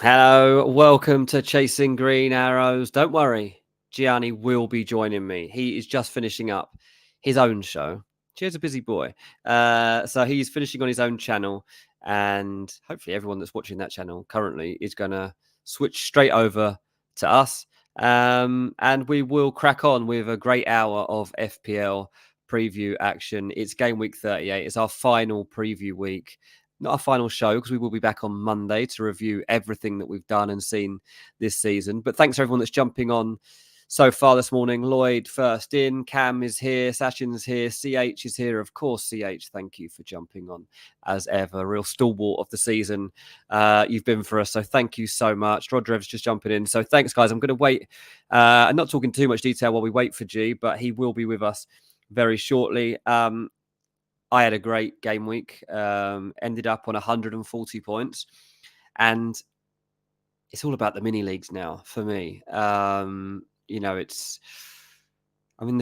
Hello, welcome to Chasing Green Arrows. Don't worry, Giani will be joining me. He is just finishing up his own show. Gio's a busy boy. So he's finishing on his own channel, and hopefully everyone that's watching that channel currently is going to switch straight over to us. And we will crack on with a great hour of FPL preview action. It's game week 38. It's our final preview week. Not our final show, because we will be back on Monday to review everything that we've done and seen this season. But thanks to everyone that's jumping on so far this morning. Lloyd first in, Cam is here, Sachin's here, CH is here. Of course, CH, thank you for jumping on as ever. Real stalwart of the season you've been for us, so thank you so much. Rodrev's just jumping in, so thanks, guys. I'm going to wait. I'm not talking too much detail while we wait for G, but he will be with us very shortly. I had a great game week, ended up on 140 points, and it's all about the mini leagues now for me. I'm in the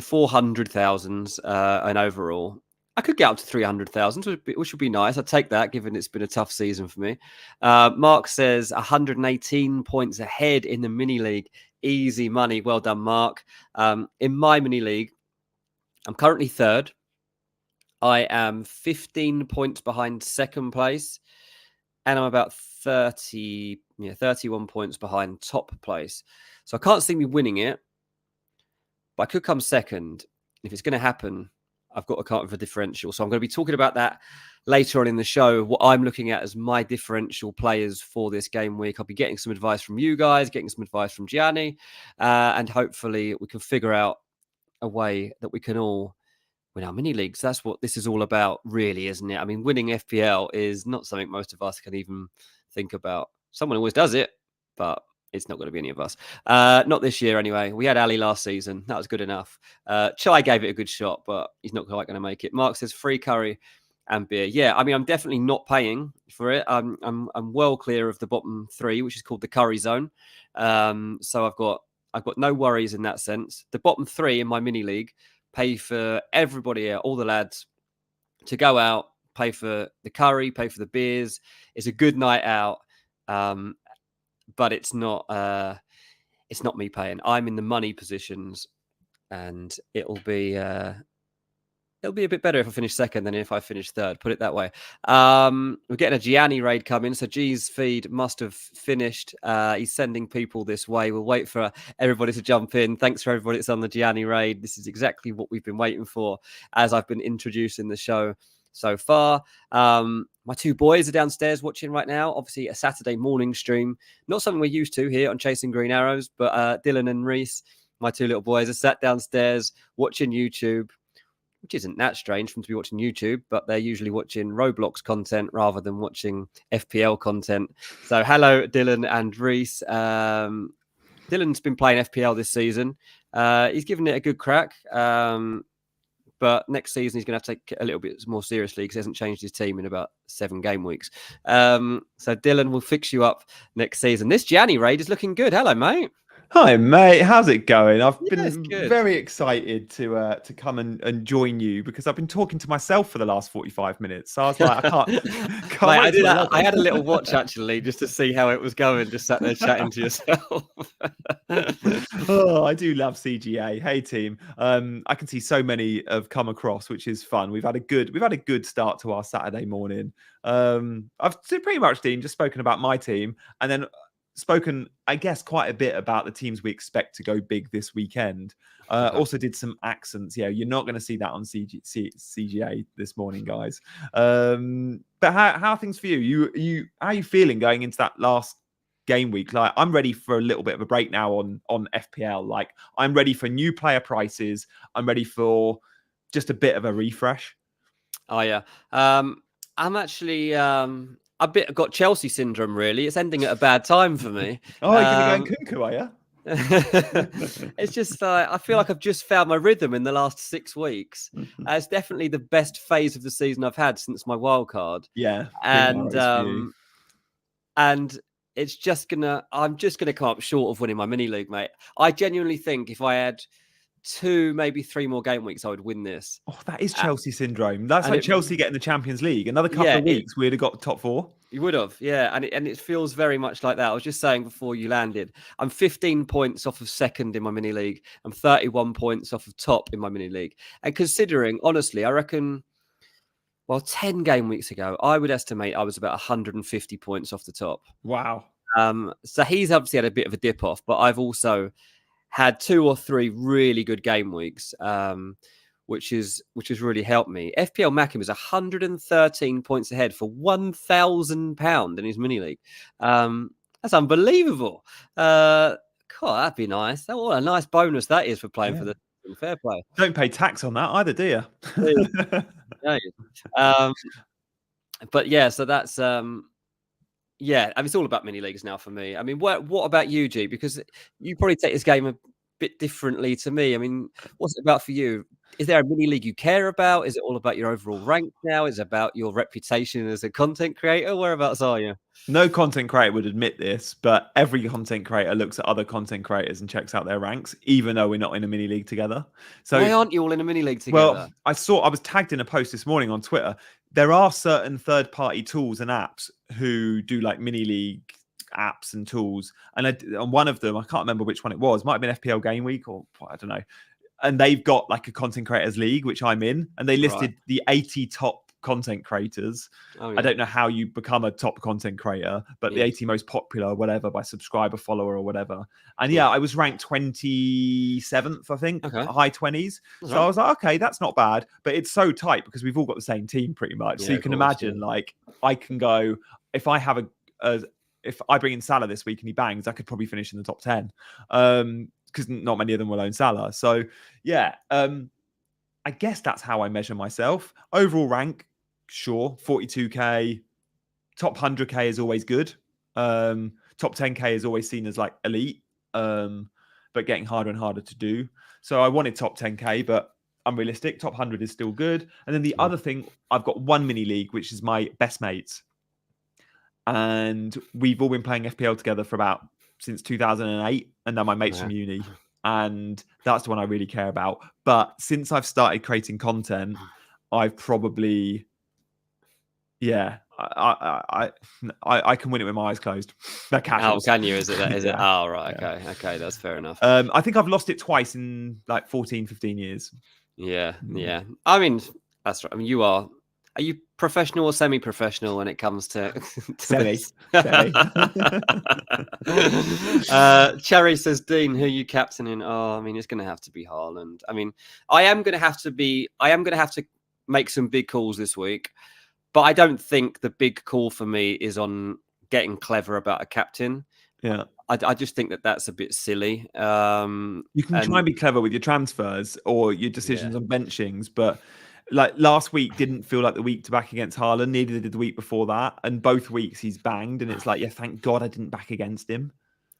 400,000s and overall. I could get up to 300,000, which would be nice. I'd take that, given it's been a tough season for me. Mark says 118 points ahead in the mini league. Easy money. Well done, Mark. In my mini league, I'm currently third. I am 15 points behind second place, and I'm about 31 points behind top place. So I can't see me winning it, but I could come second. If it's going to happen, I've got to come up with a differential. So I'm going to be talking about that later on in the show, what I'm looking at as my differential players for this game week. I'll be getting some advice from you guys, getting some advice from Giani, and hopefully we can figure out a way that we can all win our mini leagues. That's what this is all about, really, isn't it? I mean, winning FPL is not something most of us can even think about. Someone always does it, but it's not going to be any of us. Not this year, anyway. We had Ali last season. That was good enough. Chai gave it a good shot, but he's not quite going to make it. Mark says free curry and beer. Yeah, I mean, I'm definitely not paying for it. I'm well clear of the bottom three, which is called the curry zone. So I've got no worries in that sense. The bottom three in my mini league pay for everybody, all the lads, to go out, pay for the curry, pay for the beers. It's a good night out, but it's not me paying. I'm in the money positions, and it'll be a bit better if I finish second than if I finish third. Put it that way. We're getting a Giani raid coming, so G's feed must have finished. He's sending people this way. We'll wait for everybody to jump in. Thanks for everybody that's on the Giani raid. This is exactly what we've been waiting for as I've been introducing the show so far. My two boys are downstairs watching right now. Obviously, a Saturday morning stream. Not something we're used to here on Chasing Green Arrows, but Dylan and Reese, my two little boys, are sat downstairs watching YouTube, which isn't that strange for them to be watching YouTube, but they're usually watching Roblox content rather than watching FPL content. So hello, Dylan and Reese. Dylan's been playing FPL this season. He's given it a good crack. But next season, he's going to have to take it a little bit more seriously because he hasn't changed his team in about 7 game weeks. So Dylan will fix you up next season. This Gianni raid is looking good. Hello, mate. Hi, mate. How's it going? I've been good. very excited to come and join you because I've been talking to myself for the last 45 minutes. So I was like, I can't Mate, wait. I had a little watch actually just to see how it was going. Just sat there chatting to yourself. Oh, I do love CGA. Hey, team. I can see so many have come across, which is fun. We've had a good start to our Saturday morning. I've pretty much, Dean, just spoken about my team, and then spoken, I guess, quite a bit about the teams we expect to go big this weekend. Also did some accents. Yeah, you're not going to see that on CGA this morning, guys. But how are things for you? How are you feeling going into that last game week? Like, I'm ready for a little bit of a break now on FPL. Like, I'm ready for new player prices. I'm ready for just a bit of a refresh. Oh yeah. I'm actually a bit got Chelsea syndrome, really. It's ending at a bad time for me. Oh, you're going to go in cuckoo, are you? It's just I feel like I've just found my rhythm in the last 6 weeks. It's definitely the best phase of the season I've had since my wild card. Yeah, and it's just I'm just gonna come up short of winning my mini league, mate. I genuinely think if I had 2, maybe 3 more game weeks, I would win this. Oh, that is Uh, Chelsea syndrome. That's and like it, Chelsea getting the Champions League. Another couple yeah, of weeks, we'd have got top 4. you would have, yeah, and it feels very much like that. I was just saying before you landed, I'm 15 points off of second in my mini league. I'm 31 points off of top in my mini league. And considering, honestly, I reckon, well, 10 game weeks ago, I would estimate I was about 150 points off the top. Wow. So he's obviously had a bit of a dip off, but I've also had 2 or 3 really good game weeks. Which has really helped me. FPL Mackham is 113 points ahead for £1,000 in his mini league. That's unbelievable. God, that'd be nice. What a nice bonus that is for playing for the fair play. Don't pay tax on that either, do you? But yeah, so that's yeah. I mean, it's all about mini leagues now for me. I mean, what about you, G? Because you probably take this game a bit differently to me. I mean, what's it about for you? Is there a mini league you care about? Is it all about your overall rank now? Is it about your reputation as a content creator? Whereabouts are you? No content creator would admit this, but every content creator looks at other content creators and checks out their ranks, even though we're not in a mini league together. So why aren't you all in a mini league together? Well, I was tagged in a post this morning on Twitter. There are certain third-party tools and apps who do like mini league apps and tools, and on one of them, I can't remember which one it was. Might have been FPL Game Week, or I don't know. And they've got like a content creators league, which I'm in, and they listed the 80 top content creators. Oh, yeah. I don't know how you become a top content creator, but the 80 most popular, whatever, by subscriber, follower, or whatever. And yeah, I was ranked 27th, I think, high 20s. So I was like, okay, that's not bad, but it's so tight because we've all got the same team pretty much. Yeah, so you can imagine, like, I can go, if I have if I bring in Salah this week and he bangs, I could probably finish in the top 10. Because not many of them will own Salah. So yeah, I guess that's how I measure myself. Overall rank, sure, 42k. Top 100k is always good. Top 10k is always seen as like elite, but getting harder and harder to do. So I wanted top 10k, but unrealistic. Top 100 is still good. And then the other thing, I've got one mini league, which is my best mates. And we've all been playing FPL together for since 2008, and then my mates from uni, and that's the one I really care about. But since I've started creating content, I've probably, I can win it with my eyes closed. They're casuals. Oh, can you? Is it? Is it? Oh, right. Okay, that's fair enough. I think I've lost it twice in like 14, 15 years. Yeah. I mean, that's right. I mean, are you professional or semi-professional when it comes to semi? Cherry says, Dean, who are you captaining? Oh, I mean, it's going to have to be Haaland. I mean, I am going to have to make some big calls this week, but I don't think the big call for me is on getting clever about a captain. Yeah. I just think that's a bit silly. You can try and be clever with your transfers or your decisions on benchings, but like last week didn't feel like the week to back against Haaland, neither did the week before that. And both weeks he's banged, and it's like, yeah, thank God I didn't back against him.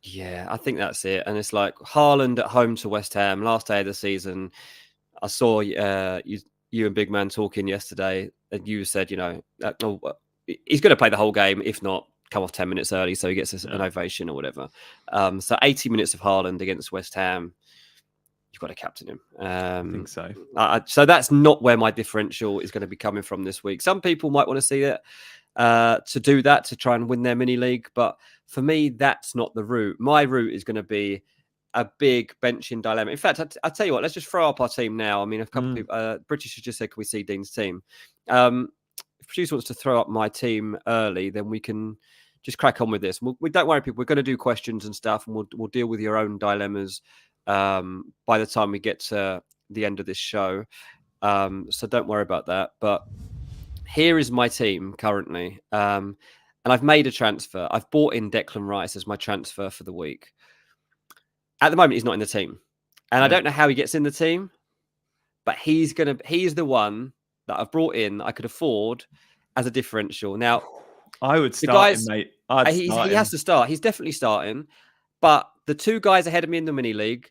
Yeah, I think that's it. And it's like Haaland at home to West Ham, last day of the season. I saw you and Big Man talking yesterday, and you said, he's going to play the whole game, if not come off 10 minutes early, so he gets an ovation or whatever. So 80 minutes of Haaland against West Ham. You've got to captain him. I think so. So that's not where my differential is going to be coming from this week. Some people might want to see it to do that, to try and win their mini league. But for me, that's not the route. My route is going to be a big benching dilemma. In fact, I'll tell you what, let's just throw up our team now. I mean, a couple of people, British has just said, can we see Dean's team? If producer wants to throw up my team early, then we can just crack on with this. We don't worry, people. We're going to do questions and stuff, and we'll deal with your own dilemmas by the time we get to the end of this show. So don't worry about that. But here is my team currently. And I've made a transfer. I've bought in Declan Rice as my transfer for the week. At the moment, he's not in the team. And I don't know how he gets in the team, but he's the one that I've brought in that I could afford as a differential. Now, I would start him, mate. He has to start. He's definitely starting. But the two guys ahead of me in the mini league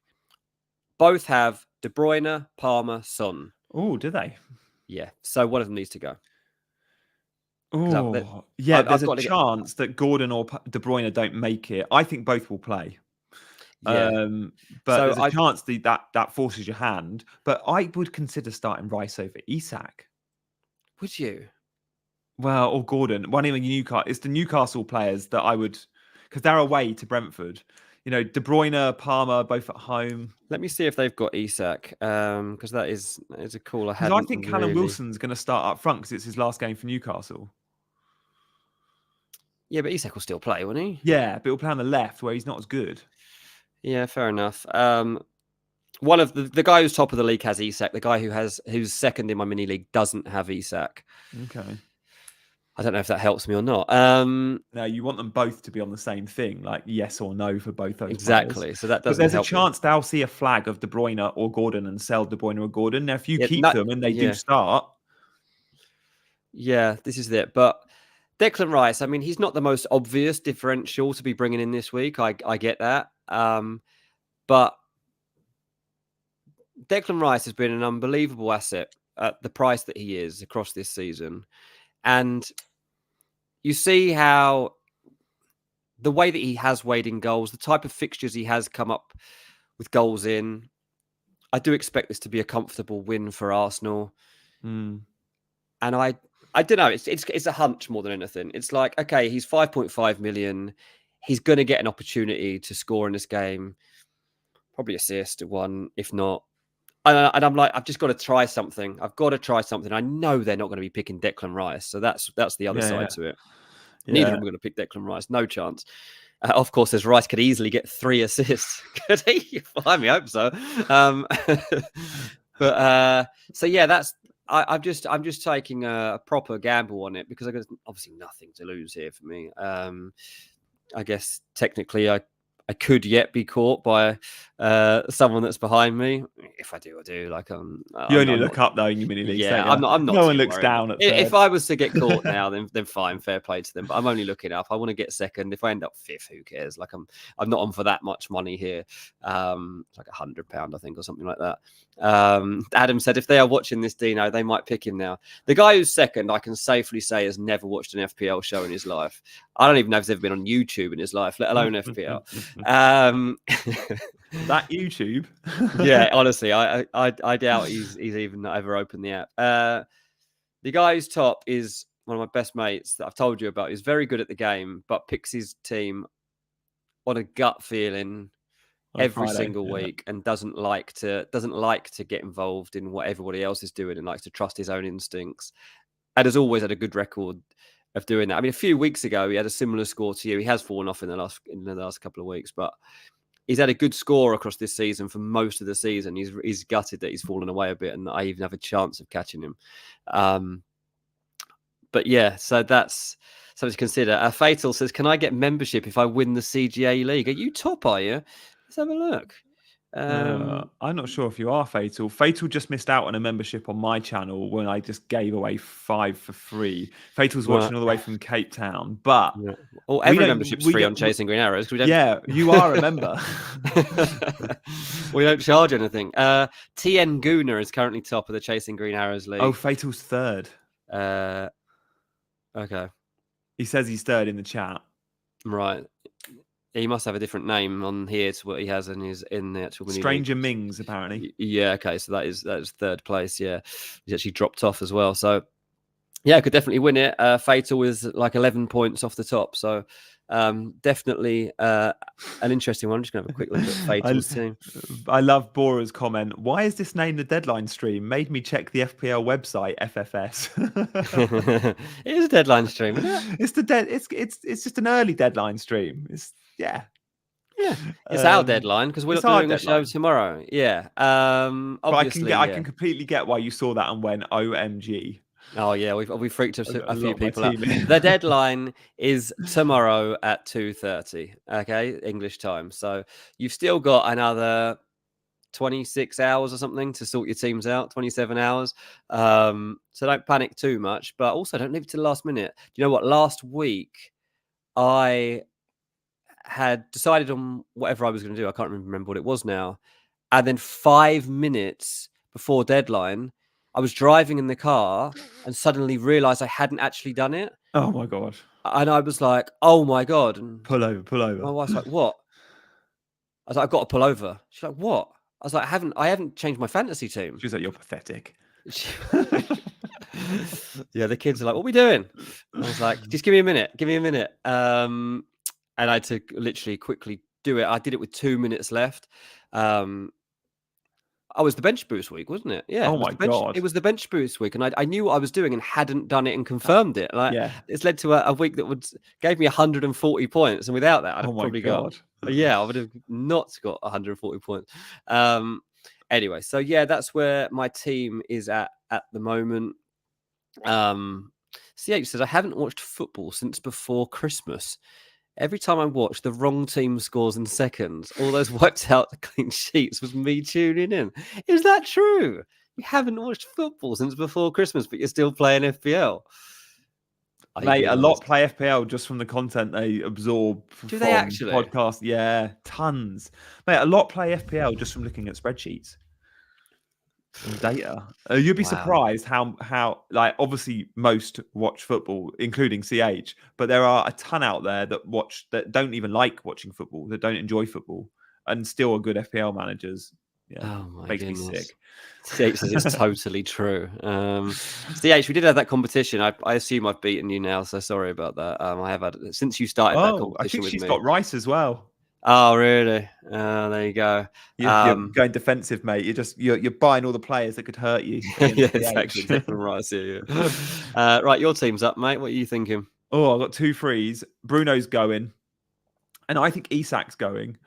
both have De Bruyne, Palmer, Son. Oh, do they? Yeah. So one of them needs to go. Oh, yeah. There's a chance that Gordon or De Bruyne don't make it. I think both will play. Yeah. But So there's a chance that forces your hand. But I would consider starting Rice over Isak. Would you? Well, or Gordon. One of the Newcastle. It's the Newcastle players that I would, because they're away to Brentford. You know, De Bruyne, Palmer, both at home. Let me see if they've got Isak, because that is a call I Because I hadn't think Callum really. Wilson's going to start up front because it's his last game for Newcastle. Yeah, but Isak will still play, won't he? Yeah, but he'll play on the left where he's not as good. Yeah, fair enough. One of the guy who's top of the league has Isak. The guy who's second in my mini league doesn't have Isak. Okay. I don't know if that helps me or not. No, you want them both to be on the same thing, like yes or no for both those exactly. players. So that But doesn't there's help a chance they'll see a flag of De Bruyne or Gordon and sell De Bruyne or Gordon. Now, if you keep them and they do start. Yeah, this is it. But Declan Rice, I mean, he's not the most obvious differential to be bringing in this week. I get that. But Declan Rice has been an unbelievable asset at the price that he is across this season. And you see how the way that he has weighed in goals, the type of fixtures he has come up with goals in, I do expect this to be a comfortable win for Arsenal. And I don't know. It's a hunch more than anything. It's like, okay, he's 5.5 million. He's going to get an opportunity to score in this game, probably assist one, if not. And I'm like, I've just got to try something. I've got to try something. I know they're not going to be picking Declan Rice, so that's the other side to it. Yeah. Neither of them are going to pick Declan Rice. No chance. Of course, as Rice could easily get 3 assists. Could he? I hope so. But so yeah, I'm just taking a proper gamble on it because I've got obviously nothing to lose here for me. I guess technically I could yet be caught by someone that's behind me. If I do, I do. Like you only look up though in your mini league. Yeah, I'm not. No one looks down at third. If I was to get caught now, then fine, fair play to them. But I'm only looking up. I want to get second. If I end up fifth, who cares? Like I'm not on for that much money here. It's like £100, I think, or something like that. Adam said if they are watching this, Dino, they might pick him now. The guy who's second, I can safely say, has never watched an FPL show in his life. I don't even know if he's ever been on YouTube in his life, let alone FPL. That YouTube. Yeah, honestly, I doubt he's even ever opened the app. The guy who's top is one of my best mates that I've told you about. He's very good at the game, but picks his team on a gut feeling every single week and doesn't like to get involved in what everybody else is doing and likes to trust his own instincts. And has always had a good record of doing that. I mean, a few weeks ago, he had a similar score to you. He has fallen off in the last couple of weeks, but he's had a good score across this season for most of the season. He's gutted that he's fallen away a bit and I even have a chance of catching him. But yeah, so that's something to consider. Fatal says, can I get membership if I win the CGA League? Are you top, are you? Let's have a look. I'm not sure if you are Fatal. Fatal just missed out on a membership on my channel when I just gave away 5 for free. Fatal's watching all the way from Cape Town, but every membership's free on Chasing Green Arrows. Yeah, you are a member. We don't charge anything. TN Gooner is currently top of the Chasing Green Arrows League. Oh, Fatal's third. Okay. He says he's third in the chat. Right. He must have a different name on here to what he has in the actual mini Stranger league. Mings, apparently. Yeah, okay. So that is third place. Yeah. He's actually dropped off as well. So yeah, could definitely win it. Fatal is like 11 points off the top. So definitely an interesting one. I'm just going to have a quick look at Fatal's team. I love Bora's comment. Why is this named the Deadline Stream? Made me check the FPL website, FFS. It is a deadline stream, isn't it? It's just an early deadline stream. Yeah. It's our deadline because we're not doing a show tomorrow. Yeah. Obviously, but I can completely get why you saw that and went OMG. Oh yeah, we've freaked a few people out. The deadline is tomorrow at 2:30. Okay, English time. So you've still got another 26 hours or something to sort your teams out. 27 hours. So don't panic too much, but also don't leave it to the last minute. Do you know what? Last week I had decided on whatever I was going to do. I can't remember what it was now. And then 5 minutes before deadline, I was driving in the car and suddenly realized I hadn't actually done it. Oh my God. And I was like, oh my God. And pull over. my wife's like, what? I was like, I've got to pull over. She's like, what? I was like, I haven't changed my fantasy team. She was like, you're pathetic. Yeah, the kids are like, what are we doing? I was like, just give me a minute. And I had to literally quickly do it. I did it with 2 minutes left. I was the bench boost week, wasn't it? Yeah. Oh my God. It was the bench boost week, and I knew what I was doing and hadn't done it and confirmed it. Like, it's led to a week that gave me 140 points, and without that, I'd have probably got. Yeah, I would have not got 140 points. Anyway, so yeah, that's where my team is at the moment. CH says I haven't watched football since before Christmas. Every time I watch, the wrong team scores in seconds. All those wiped out clean sheets was me tuning in. Is that true? You haven't watched football since before Christmas, but you're still playing FPL. Mate, a lot play FPL just from the content they absorb from they actually? podcasts. Yeah, tons. Mate, a lot play FPL just from looking at spreadsheets and data. You'd be surprised how like obviously most watch football, including CH, but there are a ton out there that don't even like watching football, that don't enjoy football, and still are good FPL managers. Yeah, oh my makes goodness. me sick. CH says it's totally true. CH, we did have that competition. I assume I've beaten you now, so sorry about that. I have had since you started that competition. I think with she's me. got Rice as well. Oh, really? There you go. You're going defensive, mate. You're buying all the players that could hurt you. Yeah, exactly. Right, right, your team's up, mate. What are you thinking? Oh, I've got 2 frees. Bruno's going, and I think Isak's going,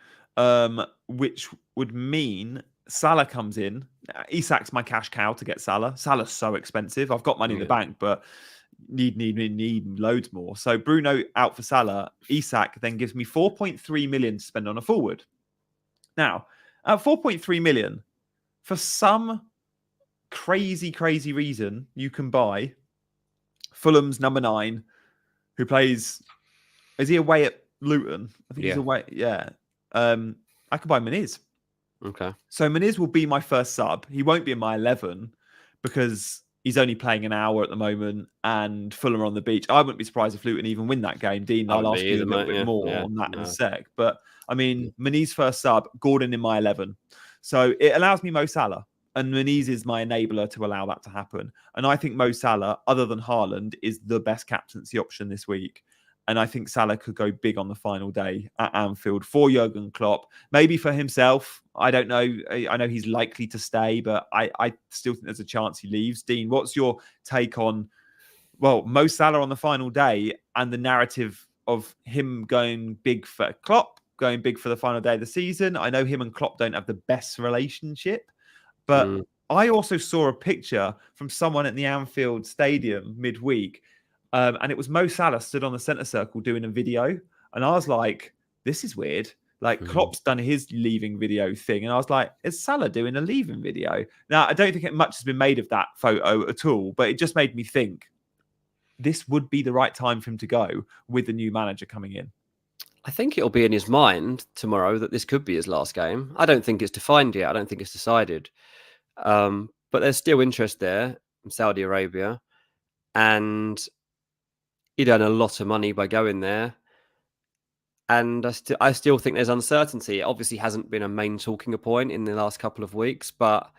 which would mean Salah comes in. Isak's my cash cow to get Salah. Salah's so expensive. I've got money in the bank, but need loads more. So Bruno out for Salah. Isak then gives me 4.3 million to spend on a forward. Now, at 4.3 million, for some crazy reason, you can buy Fulham's number 9, who plays. Is he away at Luton? I think he's away. Yeah. I could buy Muniz. Okay. So Muniz will be my first sub. He won't be in my 11 because he's only playing an hour at the moment and Fulham are on the beach. I wouldn't be surprised if Luton even win that game. Dean, I'll ask you a little bit more on that in a sec. But I mean, Muniz first sub, Gordon in my 11. So it allows me Mo Salah. And Muniz is my enabler to allow that to happen. And I think Mo Salah, other than Haaland, is the best captaincy option this week. And I think Salah could go big on the final day at Anfield for Jurgen Klopp. Maybe for himself. I don't know. I know he's likely to stay, but I still think there's a chance he leaves. Dean, what's your take on, Mo Salah on the final day and the narrative of him going big for Klopp, going big for the final day of the season? I know him and Klopp don't have the best relationship, but I also saw a picture from someone at the Anfield Stadium midweek. And it was Mo Salah stood on the centre circle doing a video. And I was like, this is weird. Like, Klopp's done his leaving video thing. And I was like, is Salah doing a leaving video? Now, I don't think much has been made of that photo at all, but it just made me think this would be the right time for him to go with the new manager coming in. I think it'll be in his mind tomorrow that this could be his last game. I don't think it's defined yet. I don't think it's decided. But there's still interest there in Saudi Arabia. And he'd earn a lot of money by going there. And I still think there's uncertainty. It obviously hasn't been a main talking point in the last couple of weeks, but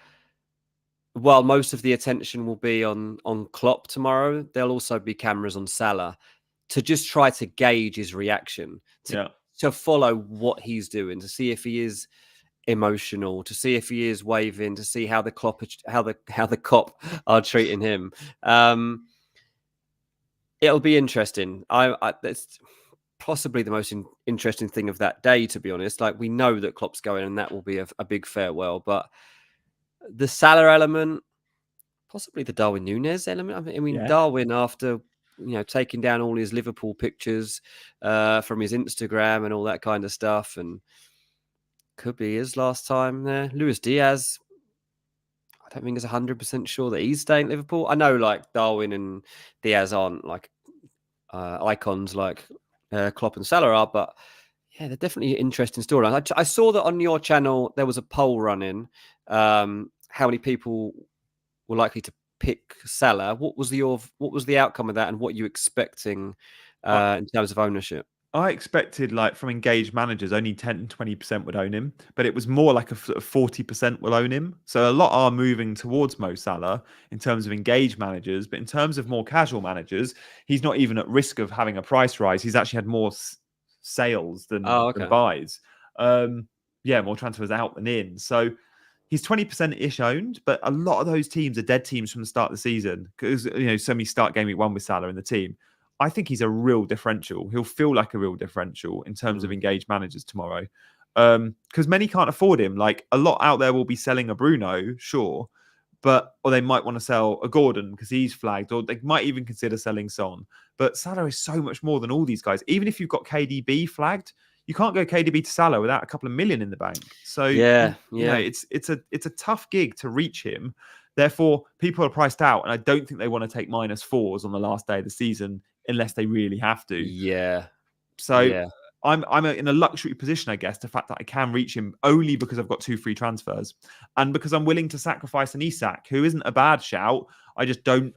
while most of the attention will be on Klopp tomorrow, there'll also be cameras on Salah to just try to gauge his reaction, to follow what he's doing, to see if he is emotional, to see if he is waving, to see how the Klopp are treating him. It'll be interesting. That's possibly the most interesting thing of that day, to be honest. Like, we know that Klopp's going, and that will be a big farewell. But the Salah element, possibly the Darwin Núñez element. I mean, Darwin, after taking down all his Liverpool pictures from his Instagram and all that kind of stuff, and could be his last time there. Luis Diaz, I don't think is 100% sure that he's staying at Liverpool. I know, like, Darwin and Diaz aren't like icons like Klopp and Salah are, but yeah, they're definitely interesting storylines. I saw that on your channel there was a poll running. How many people were likely to pick Salah? What was the outcome of that, and what are you expecting in terms of ownership? I expected, like, from engaged managers, only 10 and 20% would own him, but it was more like a 40% will own him. So a lot are moving towards Mo Salah in terms of engaged managers, but in terms of more casual managers, he's not even at risk of having a price rise. He's actually had more sales than Okay. buys. Yeah, more transfers out than in. So he's 20%-ish owned, but a lot of those teams are dead teams from the start of the season because, so many start game week 1 with Salah in the team. I think he's a real differential. He'll feel like a real differential in terms of engaged managers tomorrow. Because many can't afford him. Like, a lot out there will be selling a Bruno, sure, or they might want to sell a Gordon because he's flagged, or they might even consider selling Son. But Salah is so much more than all these guys. Even if you've got KDB flagged, you can't go KDB to Salah without a couple of million in the bank. So it's a tough gig to reach him. Therefore, people are priced out, and I don't think they want to take -4s on the last day of the season unless they really have to. Yeah. So I'm in a luxury position, I guess, the fact that I can reach him only because I've got 2 free transfers and because I'm willing to sacrifice an Isak, who isn't a bad shout. I don't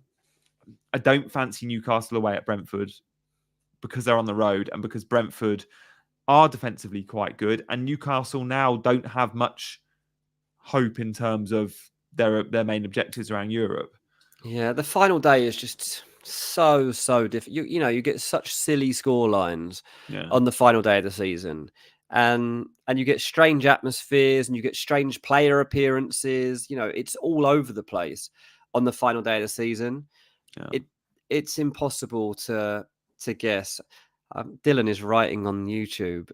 fancy Newcastle away at Brentford because they're on the road and because Brentford are defensively quite good, and Newcastle now don't have much hope in terms of their main objectives around Europe. Yeah, the final day is just so different. You get such silly score lines on the final day of the season, and you get strange atmospheres, and you get strange player appearances. It's all over the place on the final day of the season. It's impossible to guess. Dylan is writing on YouTube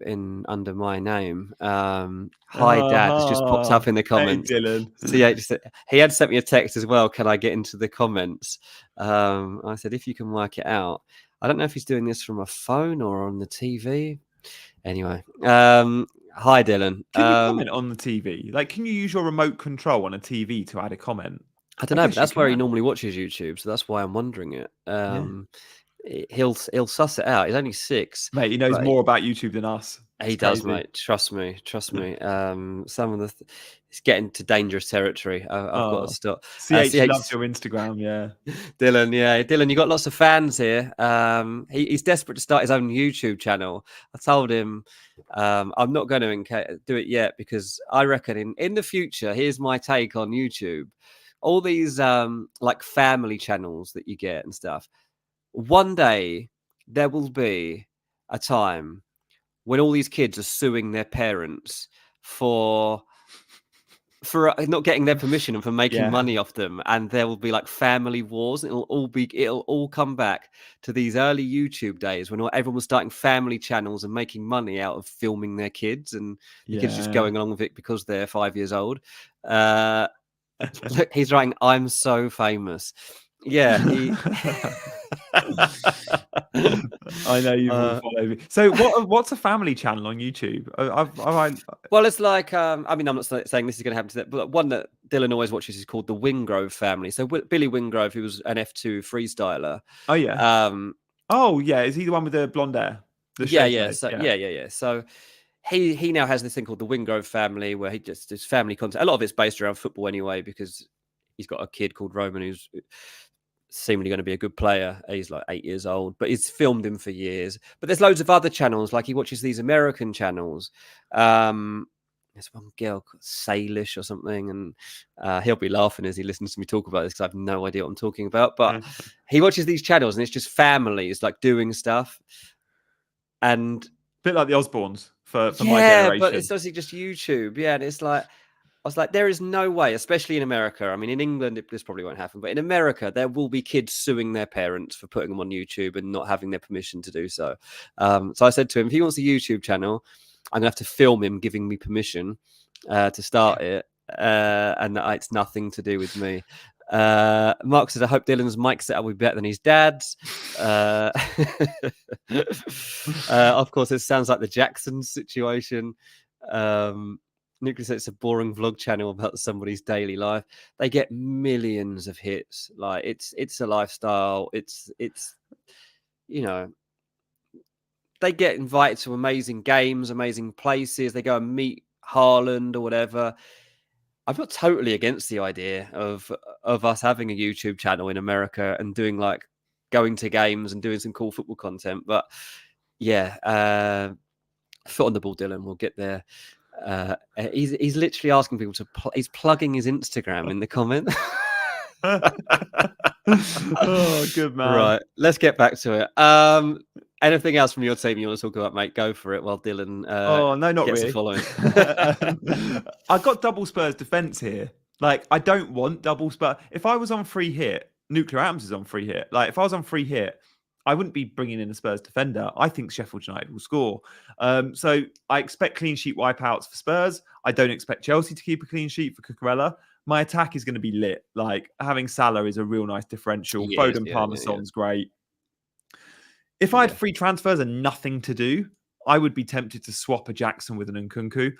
under my name. Hi, Dad. This just popped up in the comments. Hey, Dylan. CH, he had sent me a text as well. Can I get into the comments? I said, if you can work it out. I don't know if he's doing this from a phone or on the TV. Anyway, hi, Dylan. Can you comment on the TV? Like, can you use your remote control on a TV to add a comment? I don't know, but that's where he normally watches YouTube, so that's why I'm wondering it. He'll suss it out. He's only 6, mate. He knows more about YouTube than us. He does, mate. Trust me. Some of it's getting to dangerous territory. I've got to stop. CH loves your Instagram, Dylan, you got lots of fans here. He's desperate to start his own YouTube channel. I told him I'm not going to do it yet because I reckon in the future, here's my take on YouTube. All these like family channels that you get and stuff. One day there will be a time when all these kids are suing their parents for not getting their permission and for making money off them, and there will be like family wars. It'll all come back to these early YouTube days when everyone was starting family channels and making money out of filming their kids, and the kids just going along with it because they're 5 years old. Look, he's writing, "I'm so famous." Yeah, I know you will follow me. So what's a family channel on YouTube? Well, it's like I'm not saying this is going to happen to that, but one that Dylan always watches is called the Wingrove family. So Billy Wingrove, who was an F2 freestyler. Oh yeah. Is he the one with the blonde hair? Yeah. So he now has this thing called the Wingrove family, where he just does family content. A lot of it's based around football anyway, because he's got a kid called Roman who's seemingly going to be a good player. He's like 8 years old, but he's filmed him for years. But there's loads of other channels, like he watches these American channels. There's one girl called Salish or something, and he'll be laughing as he listens to me talk about this because I have no idea what I'm talking about. But he watches these channels, and it's just families like doing stuff, and a bit like the Osbournes for my generation. But it's obviously just YouTube. Yeah, and it's like, I was like, there is no way, especially in America. I mean, in England, this probably won't happen, but in America, there will be kids suing their parents for putting them on YouTube and not having their permission to do so. So I said to him, if he wants a YouTube channel, I'm going to have to film him giving me permission to start it. And it's nothing to do with me. Mark said, I hope Dylan's mic setup will be better than his dad's. Of course, it sounds like the Jacksons situation. Nicholas said it's a boring vlog channel about somebody's daily life. They get millions of hits. Like it's a lifestyle. It's they get invited to amazing games, amazing places. They go and meet Haaland or whatever. I'm not totally against the idea of us having a YouTube channel in America and doing like going to games and doing some cool football content, but Yeah, foot on the ball, Dylan. We'll get there. He's literally asking people to. He's plugging his Instagram in the comment. Oh, good man. Right, let's get back to it. Anything else from your team you want to talk about, mate? Go for it while Dylan Oh, no, not gets really. a following. I got double Spurs defense here. Like, I don't want double Spurs. If I was on free hit, Nuclear Atoms is on free hit. Like, if I was on free hit, I wouldn't be bringing in a Spurs defender. I think Sheffield United will score. So I expect clean sheet wipeouts for Spurs. I don't expect Chelsea to keep a clean sheet for Cucurella. My attack is going to be lit. Like, having Salah is a real nice differential. Yes, Foden yeah, Parmesan's great. If I had free transfers and nothing to do, I would be tempted to swap a Jackson with an Nkunku.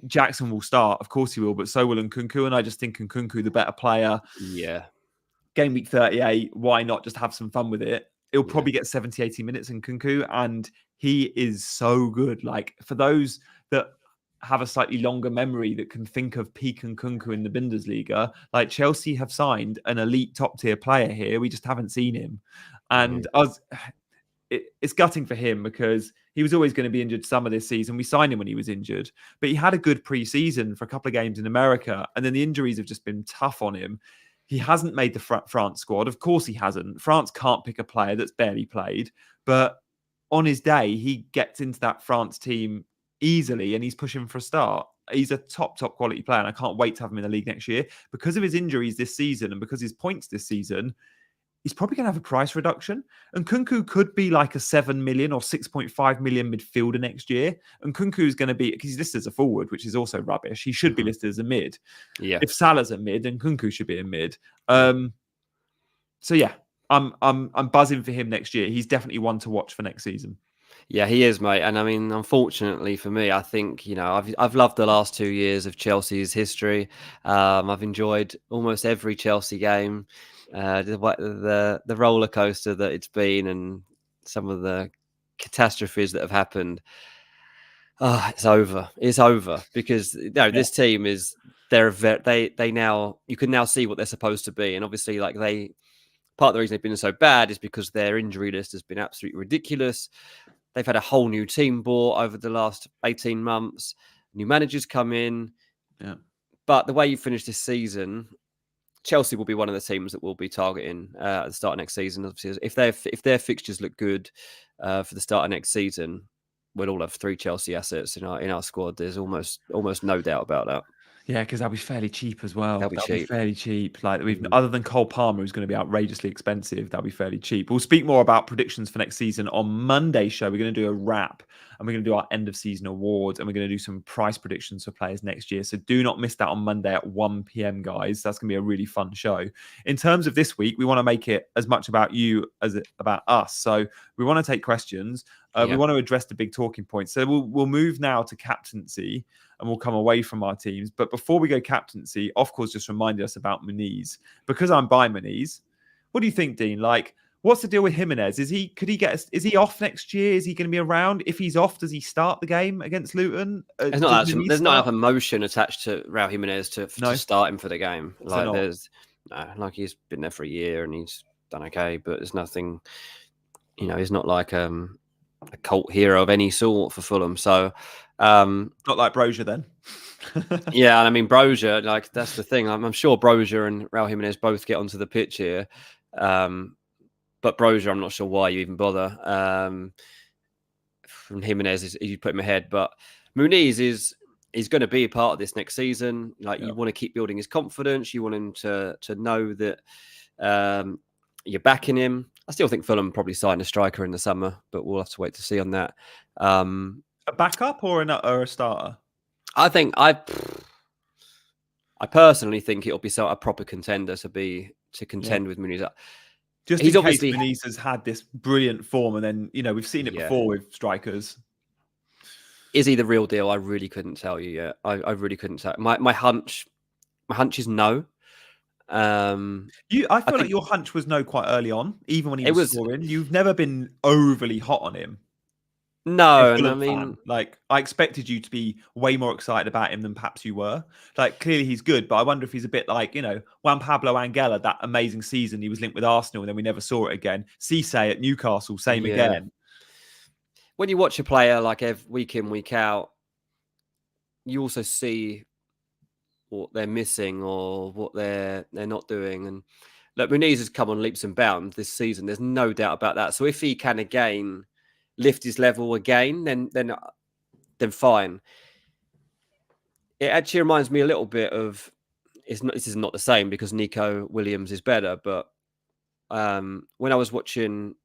Jackson will start, of course he will, but so will Nkunku. And I just think Nkunku, the better player. Yeah. Game week 38, why not just have some fun with it? He'll probably get 70, 80 minutes in Nkunku, and he is so good. Like, for those that have a slightly longer memory that can think of peak Nkunku in the Bundesliga, like Chelsea have signed an elite top tier player here. We just haven't seen him. And it's gutting for him because he was always going to be injured summer this season. We signed him when he was injured, but he had a good pre-season for a couple of games in America. And then the injuries have just been tough on him. He hasn't made the France squad. Of course he hasn't. France can't pick a player that's barely played, but on his day, he gets into that France team easily and he's pushing for a start. He's a top quality player. And I can't wait to have him in the league next year. Because of his injuries this season and because his points this season, he's probably going to have a price reduction. And Nkunku could be like a 7 million or 6.5 million midfielder next year. And Nkunku is going to be, because he's listed as a forward, which is also rubbish. He should be listed as a mid. Yeah. If Salah's a mid, then Nkunku should be a mid. So yeah, I'm buzzing for him next year. He's definitely one to watch for next season. Yeah, he is, mate. And I mean, unfortunately for me, I think, I've loved the last 2 years of Chelsea's history. I've enjoyed almost every Chelsea game. The roller coaster that it's been and some of the catastrophes that have happened. It's over. It's over because this team is they now you can now see what they're supposed to be, and obviously part of the reason they've been so bad is because their injury list has been absolutely ridiculous. They've had a whole new team bought over the last 18 months. New managers come in. Yeah. But the way you finish this season, Chelsea will be one of the teams that will be targeting at the start of next season. Obviously, if their fixtures look good for the start of next season, we'll all have 3 Chelsea assets in our squad. There's almost no doubt about that. Yeah, because they'll be fairly cheap as well. They'll be fairly cheap. Like other than Cole Palmer, who's going to be outrageously expensive, they'll be fairly cheap. We'll speak more about predictions for next season on Monday's show. We're going to do a wrap and we're going to do our end of season awards and we're going to do some price predictions for players next year. So do not miss that on Monday at 1 p.m, guys. That's going to be a really fun show. In terms of this week, we want to make it as much about you as about us. So we want to take questions. We want to address the big talking points. So we'll move now to captaincy and we'll come away from our teams. But before we go captaincy, of course, just reminded us about Muniz. Because I'm by Muniz, what do you think, Dean? Like, what's the deal with Jimenez? Is he off next year? Is he going to be around? If he's off, does he start the game against Luton? There's not enough emotion attached to Raul Jimenez to start him for the game. Like he's been there for a year and he's done okay, but there's nothing, he's not like a cult hero of any sort for Fulham. So not like Brozier then. Yeah, and I mean Brozier, like that's the thing. I'm sure Brozier and Raul Jimenez both get onto the pitch here. But Brozier, I'm not sure why you even bother. From Jimenez, you put him ahead. But Muniz is going to be a part of this next season. You want to keep building his confidence. You want him to know that you're backing him. I still think Fulham probably signed a striker in the summer, but we'll have to wait to see on that. A backup or a starter? I personally think it'll be a proper contender to contend with Muniz. Just in case Muniz has had this brilliant form, and then we've seen it before with strikers. Is he the real deal? I really couldn't tell you yet. I really couldn't tell. My hunch is no. I feel like your hunch was no quite early on, even when he was scoring. You've never been overly hot on him. No, and I mean, I expected you to be way more excited about him than perhaps you were. Clearly he's good, but I wonder if he's a bit like, Juan Pablo Angela, that amazing season he was linked with Arsenal and then we never saw it again. Cisse at Newcastle, same again. when you watch a player like week in, week out, you also see what they're missing or what they're not doing. And look, Muniz has come on leaps and bounds this season. There's no doubt about that. So if he can again lift his level again, then fine. It actually reminds me a little bit of this is not the same because Nico Williams is better, but when I was watching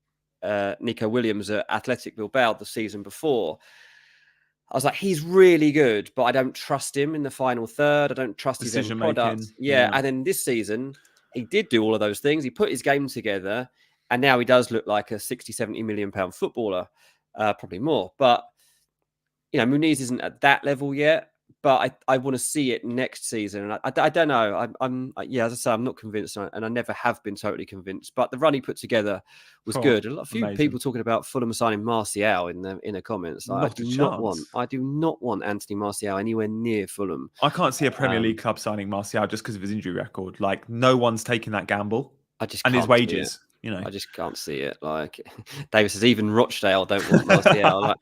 Nico Williams at Athletic Bilbao the season before, I was like, he's really good, but I don't trust him in the final third. I don't trust his end product. Yeah. And then this season, he did do all of those things. He put his game together, and now he does look like a 60, 70 million pound footballer, probably more. But, Muniz isn't at that level yet, but I want to see it next season. And I don't know. As I say, I'm not convinced, and I never have been totally convinced. But the run he put together was good. A few people talking about Fulham signing Martial in the comments. Like, I do not want Anthony Martial anywhere near Fulham. I can't see a Premier League club signing Martial just because of his injury record. Like, no one's taking that gamble. And his wages. I just can't see it. Like Davis says, even Rochdale don't want Martial.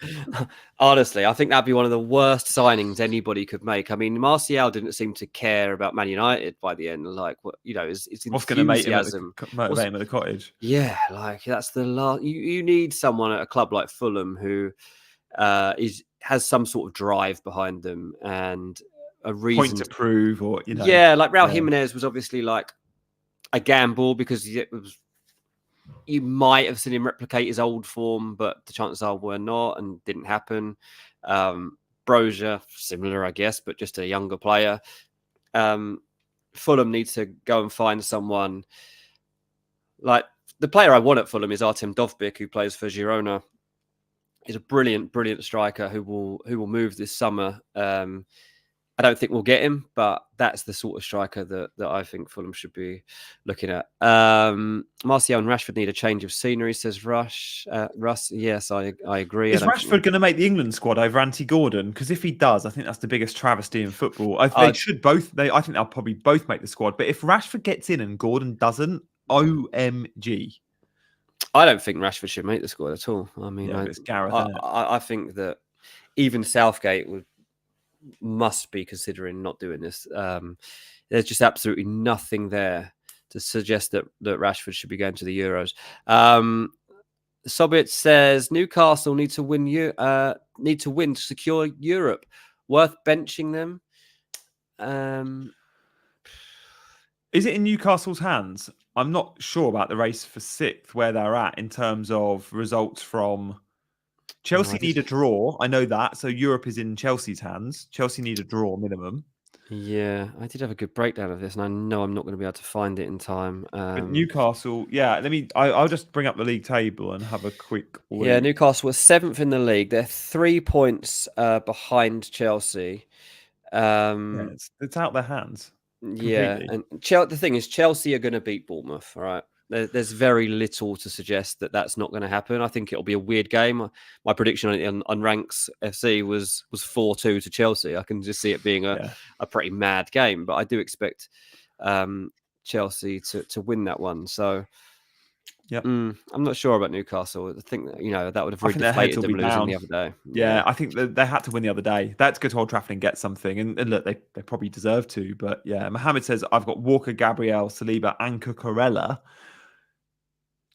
Honestly, I think that'd be one of the worst signings anybody could make. I mean, Martial didn't seem to care about Man United by the end. Like, it's what's going to motivate him at the Cottage? Yeah, like that's the last. You need someone at a club like Fulham who has some sort of drive behind them and a reason to prove, or Yeah, like Raul Jimenez was obviously like a gamble because you might have seen him replicate his old form, but the chances are were not and didn't happen. Brozier, similar, I guess, but just a younger player. Fulham needs to go and find someone. Like the player I want at Fulham is Artem Dovbyk, who plays for Girona. He's a brilliant, brilliant striker who will move this summer. I don't think we'll get him, but that's the sort of striker that I think Fulham should be looking at. Martial and Rashford need a change of scenery, says Russ. Yes, I agree. Is Rashford going to make the England squad over Anthony Gordon? Because if he does, I think that's the biggest travesty in football. I think they'll probably both make the squad. But if Rashford gets in and Gordon doesn't, OMG. I don't think Rashford should make the squad at all. I mean, it's Gareth. I think that even Southgate must be considering not doing this. There's just absolutely nothing there to suggest that Rashford should be going to the Euros. Sobit says Newcastle need to win to secure Europe. Worth benching them. Is it in Newcastle's hands? I'm not sure about the race for 6th, where they're at in terms of results from. Chelsea need a draw. I know that. So Europe is in Chelsea's hands. Chelsea need a draw minimum. Yeah, I did have a good breakdown of this, and I know I'm not going to be able to find it in time. But Newcastle, I'll just bring up the league table and have a quick look. Yeah, Newcastle was 7th in the league. They're 3 points behind Chelsea. It's out their hands. Completely. Yeah, and the thing is, Chelsea are going to beat Bournemouth, all right? There's very little to suggest that that's not going to happen. I think it'll be a weird game. My prediction on Ranks FC was 4-2 to Chelsea. I can just see it being a pretty mad game, but I do expect Chelsea to win that one. So I'm not sure about Newcastle. I think that would have really deflated them losing the other day. Yeah, I think they had to win the other day. That's good to Old Trafford and get something. And look, they probably deserve to. But yeah, Mohammed says, I've got Walker, Gabriel, Saliba and Cucurella.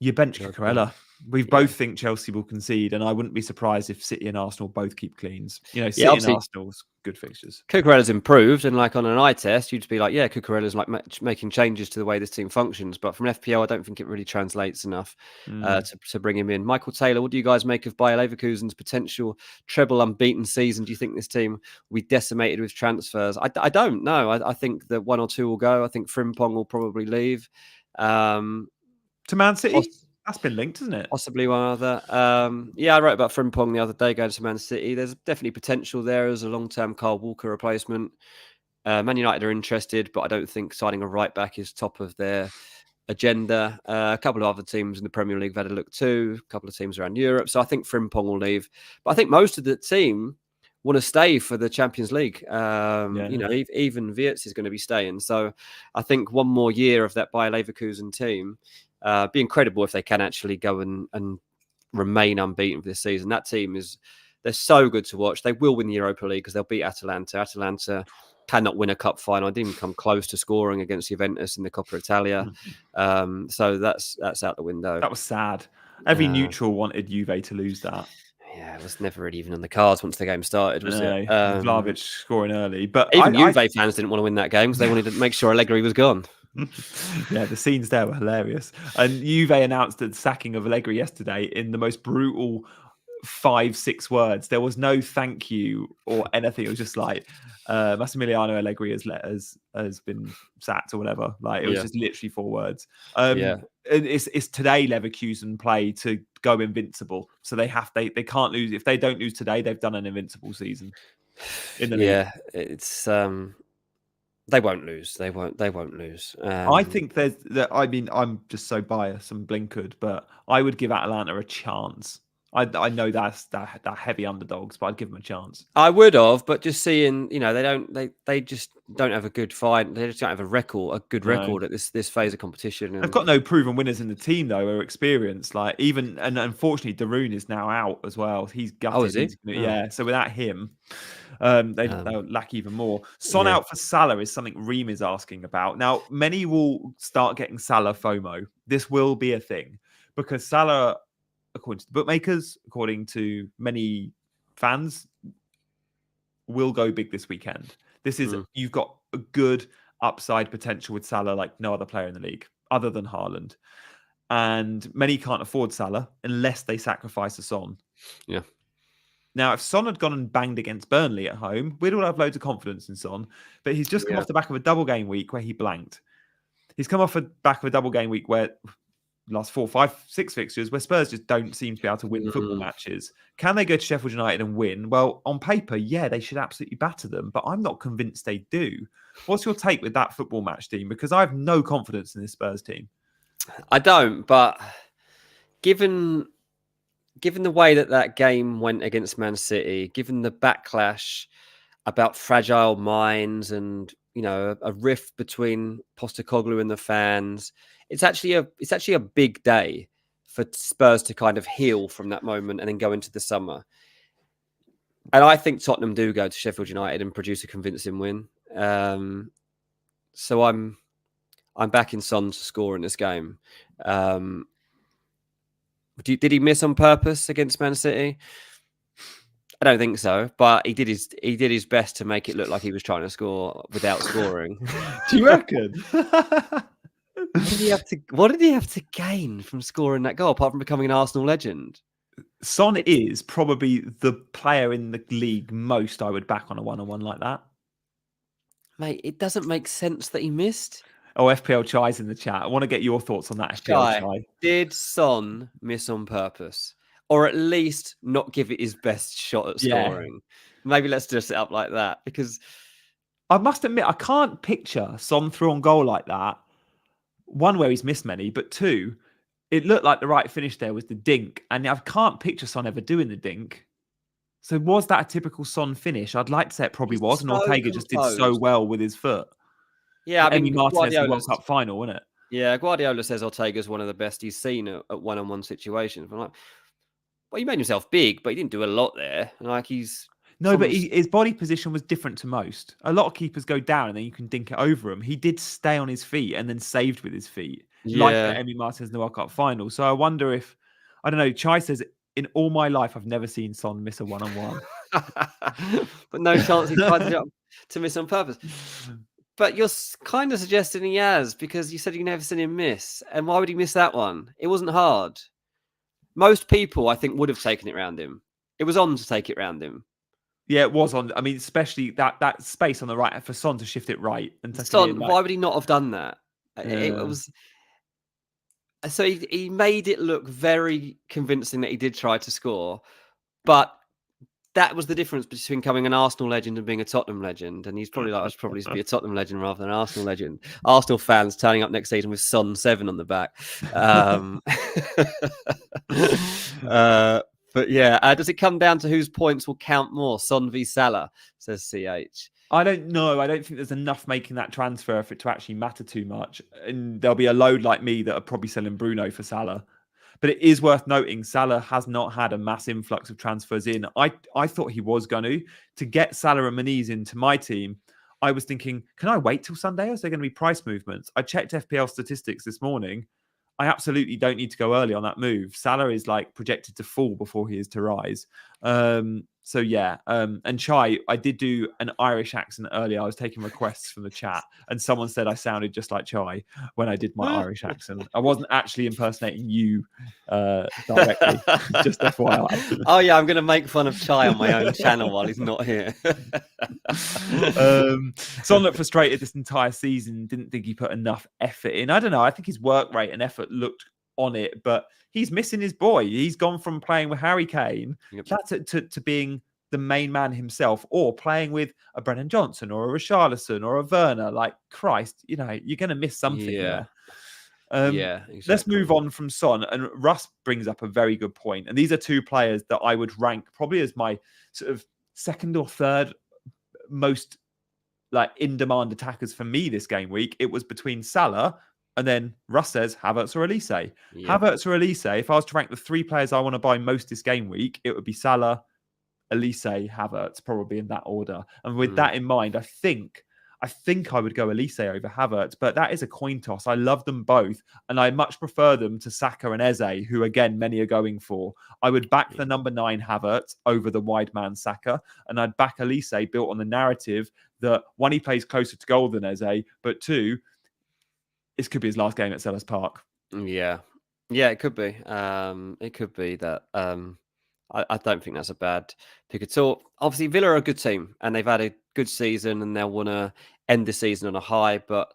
You bench Cucurella. We both think Chelsea will concede, and I wouldn't be surprised if City and Arsenal both keep cleans. City and Arsenal's good fixtures. Cucurella's improved, and like on an eye test, you'd be like, yeah, Cucurella's like making changes to the way this team functions. But from FPL, I don't think it really translates enough to bring him in. Michael Taylor, what do you guys make of Bayer Leverkusen's potential treble unbeaten season? Do you think this team will be decimated with transfers? I don't know. I think that 1 or 2 will go. I think Frimpong will probably leave. To Man City? That's been linked, isn't it? Possibly one other. I wrote about Frimpong the other day going to Man City. There's definitely potential there as a long-term Kyle Walker replacement. Man United are interested, but I don't think signing a right-back is top of their agenda. A couple of other teams in the Premier League have had a look too. A couple of teams around Europe. So I think Frimpong will leave. But I think most of the team want to stay for the Champions League. Even Wirtz is going to be staying. So I think one more year of that Bayer Leverkusen team be incredible if they can actually go and remain unbeaten for this season. That team they're so good to watch. They will win the Europa League because they'll beat Atalanta. Atalanta cannot win a cup final. I didn't even come close to scoring against Juventus in the Coppa Italia. So that's out the window. That was sad. Every neutral wanted Juve to lose that. Yeah, it was never really even on the cards once the game started, was it? Vlahovic scoring early. But even Juve fans didn't want to win that game because they wanted to make sure Allegri was gone. Yeah, the scenes there were hilarious. And Juve announced the sacking of Allegri yesterday in the most brutal 5-6 words. There was no thank you or anything. It was just like Massimiliano Allegri has been sacked or whatever. Like it was just literally 4 words. It's today Leverkusen play to go invincible. So they can't lose. If they don't lose today, they've done an invincible season in the league. Yeah, it's they won't lose. They won't lose. I think I'm just so biased and blinkered, but I would give Atalanta a chance. I know that's that heavy underdogs, but I'd give them a chance. I would have, but just seeing, they just don't have a good fight. They just don't have a good record at this phase of competition. And they've got no proven winners in the team though, or experienced. Like and unfortunately, Darun is now out as well. He's gutted. Oh, is he? Yeah. So without him, they'll lack even more. Son out for Salah is something Reem is asking about. Now, many will start getting Salah FOMO. This will be a thing because Salah, according to the bookmakers, according to many fans, will go big this weekend. This is you've got a good upside potential with Salah like no other player in the league other than Haaland. And many can't afford Salah unless they sacrifice a Son. Yeah. Now, if Son had gone and banged against Burnley at home, we'd all have loads of confidence in Son. But he's just come off the back of a double game week where he blanked. He's come off the back of a double game week where last 4, 5, 6 fixtures where Spurs just don't seem to be able to win football matches. Can they go to Sheffield United and win? Well, on paper, yeah, they should absolutely batter them, but I'm not convinced they do. What's your take with that football match team? Because I have no confidence in this Spurs team. I don't, but given the way that game went against Man City, given the backlash about fragile minds and a rift between Postecoglou and the fans, it's actually a big day for Spurs to kind of heal from that moment and then go into the summer. And I think Tottenham do go to Sheffield United and produce a convincing win. So I'm backing Son to score in this game. Did he miss on purpose against Man City? I don't think so, but he did his best to make it look like he was trying to score without scoring. Do you reckon? What did he have to gain from scoring that goal, apart from becoming an Arsenal legend? Son is probably the player in the league most I would back on a one-on-one like that. Mate, it doesn't make sense that he missed. Oh, FPL Chai's in the chat. I want to get your thoughts on that, FPL Chai. Did Son miss on purpose? Or at least not give it his best shot at scoring? Maybe let's dress it up like that. Because I must admit, I can't picture Son through on goal like that. One, where he's missed many, but 2, it looked like the right finish there was the dink. And I can't picture Son ever doing the dink. So was that a typical Son finish? I'd like to say it probably was. And Ortega just did so well with his foot. Yeah, I mean, Martinez in the World Cup final, wasn't it? Yeah, Guardiola says Ortega's one of the best he's seen at one-on-one situations. I'm like, well, he made himself big, but he didn't do a lot there. Like but his body position was different to most. A lot of keepers go down and then you can dink it over him. He did stay on his feet and then saved with his feet, like Emi Martinez in the World Cup final. So I wonder if, I don't know, Chai says, in all my life, I've never seen Son miss a one-on-one. But no chance he tried to miss on purpose. But you're kind of suggesting he has, because you said you never seen him miss. And why would he miss that one? It wasn't hard. Most people, I think, would have taken it round him. It was on to take it round him. Yeah, it was on. I mean, especially that space on the right for Son to shift it right. And Son, why would he not have done that? It was. So he made it look very convincing that he did try to score, but that was the difference between becoming an Arsenal legend and being a Tottenham legend. And he's probably like, I should probably be a Tottenham legend rather than an Arsenal legend. Arsenal fans turning up next season with Son 7 on the back. But yeah, does it come down to whose points will count more? Son v Salah, says CH. I don't know. I don't think there's enough making that transfer for it to actually matter too much. And there'll be a load like me that are probably selling Bruno for Salah. But it is worth noting Salah has not had a mass influx of transfers in. I thought he was going to get Salah and Maniz into my team. I was thinking, can I wait till Sunday or is there going to be price movements? I checked FPL statistics this morning. I absolutely don't need to go early on that move. Salah is like projected to fall before he is to rise. So yeah, and Chai, I did do an Irish accent earlier. I was taking requests from the chat, and someone said I sounded just like Chai when I did my Irish accent. I wasn't actually impersonating you directly, just FYI. Oh yeah, I'm going to make fun of Chai on my own channel while he's not here. Son looked frustrated this entire season. Didn't think he put enough effort in. I don't know. I think his work rate and effort looked on it, but he's missing his boy. He's gone from playing with Harry Kane to being the main man himself, or playing with a Brennan Johnson or a Richarlison or a Werner. Like, Christ, you're going to miss something there. Exactly. Let's move on from Son. And Russ brings up a very good point. And these are two players that I would rank probably as my sort of second or third most like in-demand attackers for me this game week. It was between Salah and then Russ says Havertz or Elise. Havertz or Elise, if I was to rank the three players I want to buy most this game week, it would be Salah, Elise, Havertz, probably in that order. And with that in mind, I think I would go Elise over Havertz, but that is a coin toss. I love them both, and I much prefer them to Saka and Eze, who again many are going for. I would back the number 9 Havertz over the wide man Saka, and I'd back Elise built on the narrative that one, he plays closer to goal than Eze, but two, this could be his last game at Selhurst Park. Yeah, it could be. It could be that. I don't think that's a bad pick at all. Obviously, Villa are a good team, and they've had a good season, and they'll want to end the season on a high. But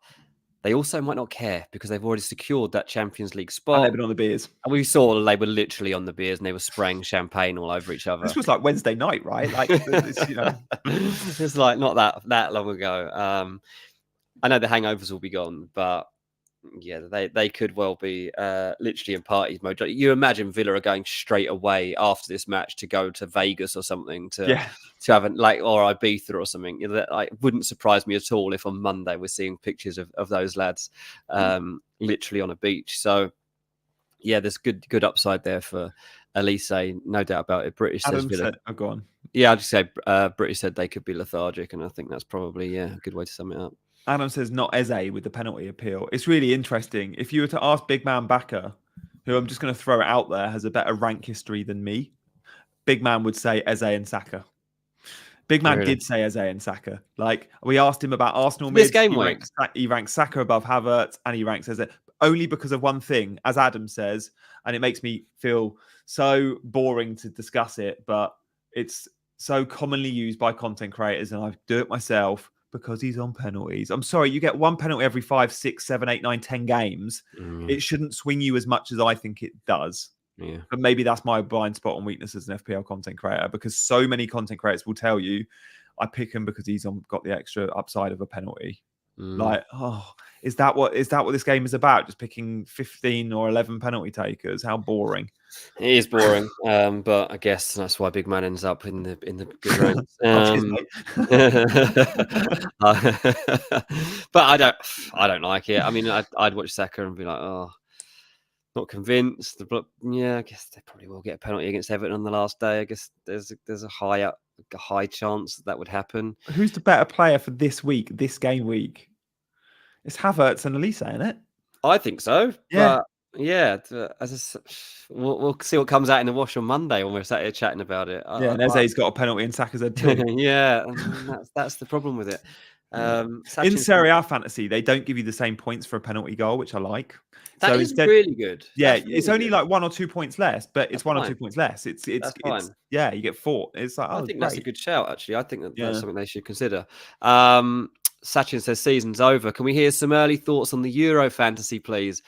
they also might not care because they've already secured that Champions League spot. And they've been on the beers. And we saw they were literally on the beers, and they were spraying champagne all over each other. This was like Wednesday night, right? Like, it's like not that long ago. I know the hangovers will be gone, but yeah, they could well be literally in party mode. You imagine Villa are going straight away after this match to go to Vegas or something to have or Ibiza or something. Like, wouldn't surprise me at all if on Monday we're seeing pictures of those lads literally on a beach. So yeah, there's good upside there for Elise, no doubt about it. British Adam says Villa. Go on. Yeah, I'd just say British said they could be lethargic, and I think that's probably a good way to sum it up. Adam says not Eze with the penalty appeal. It's really interesting. If you were to ask Big Man Backer, who I'm just going to throw it out there, has a better rank history than me, Big Man would say Eze and Saka. Big Man did say Eze and Saka. Like, we asked him about Arsenal this game week. He ranks Saka above Havertz, and he ranks Eze only because of one thing, as Adam says, and it makes me feel so boring to discuss it, but it's so commonly used by content creators, and I do it myself. Because he's on penalties. I'm sorry, you get one penalty every 5, 6, 7, 8, 9, 10 games. It shouldn't swing you as much as I think it does. Yeah. But maybe that's my blind spot on weakness as an FPL content creator, because so many content creators will tell you, I pick him because he's got the extra upside of a penalty. Like, is that what this game is about? Just picking 15 or 11 penalty takers? How boring. It is boring, but I guess that's why Big Man ends up in the good ranks. But I don't like it. I mean, I'd watch Saka and be like, oh, not convinced. But yeah, I guess they probably will get a penalty against Everton on the last day. I guess there's a high chance that would happen. Who's the better player for this game week? It's Havertz and Elise, isn't it? I think so. Yeah. But yeah, we'll see what comes out in the wash on Monday when we're sat here chatting about it. And Eze's got a penalty and Saka's had 2. Yeah, that's the problem with it. In Serie A fantasy, they don't give you the same points for a penalty goal, which I like. That is really good. Yeah, it's only like 1 or 2 points less, but it's 1 or 2 points less. It's you get 4. It's like, I think that's a good shout. Actually, I think that's something they should consider. Sachin says season's over. Can we hear some early thoughts on the Euro fantasy, please?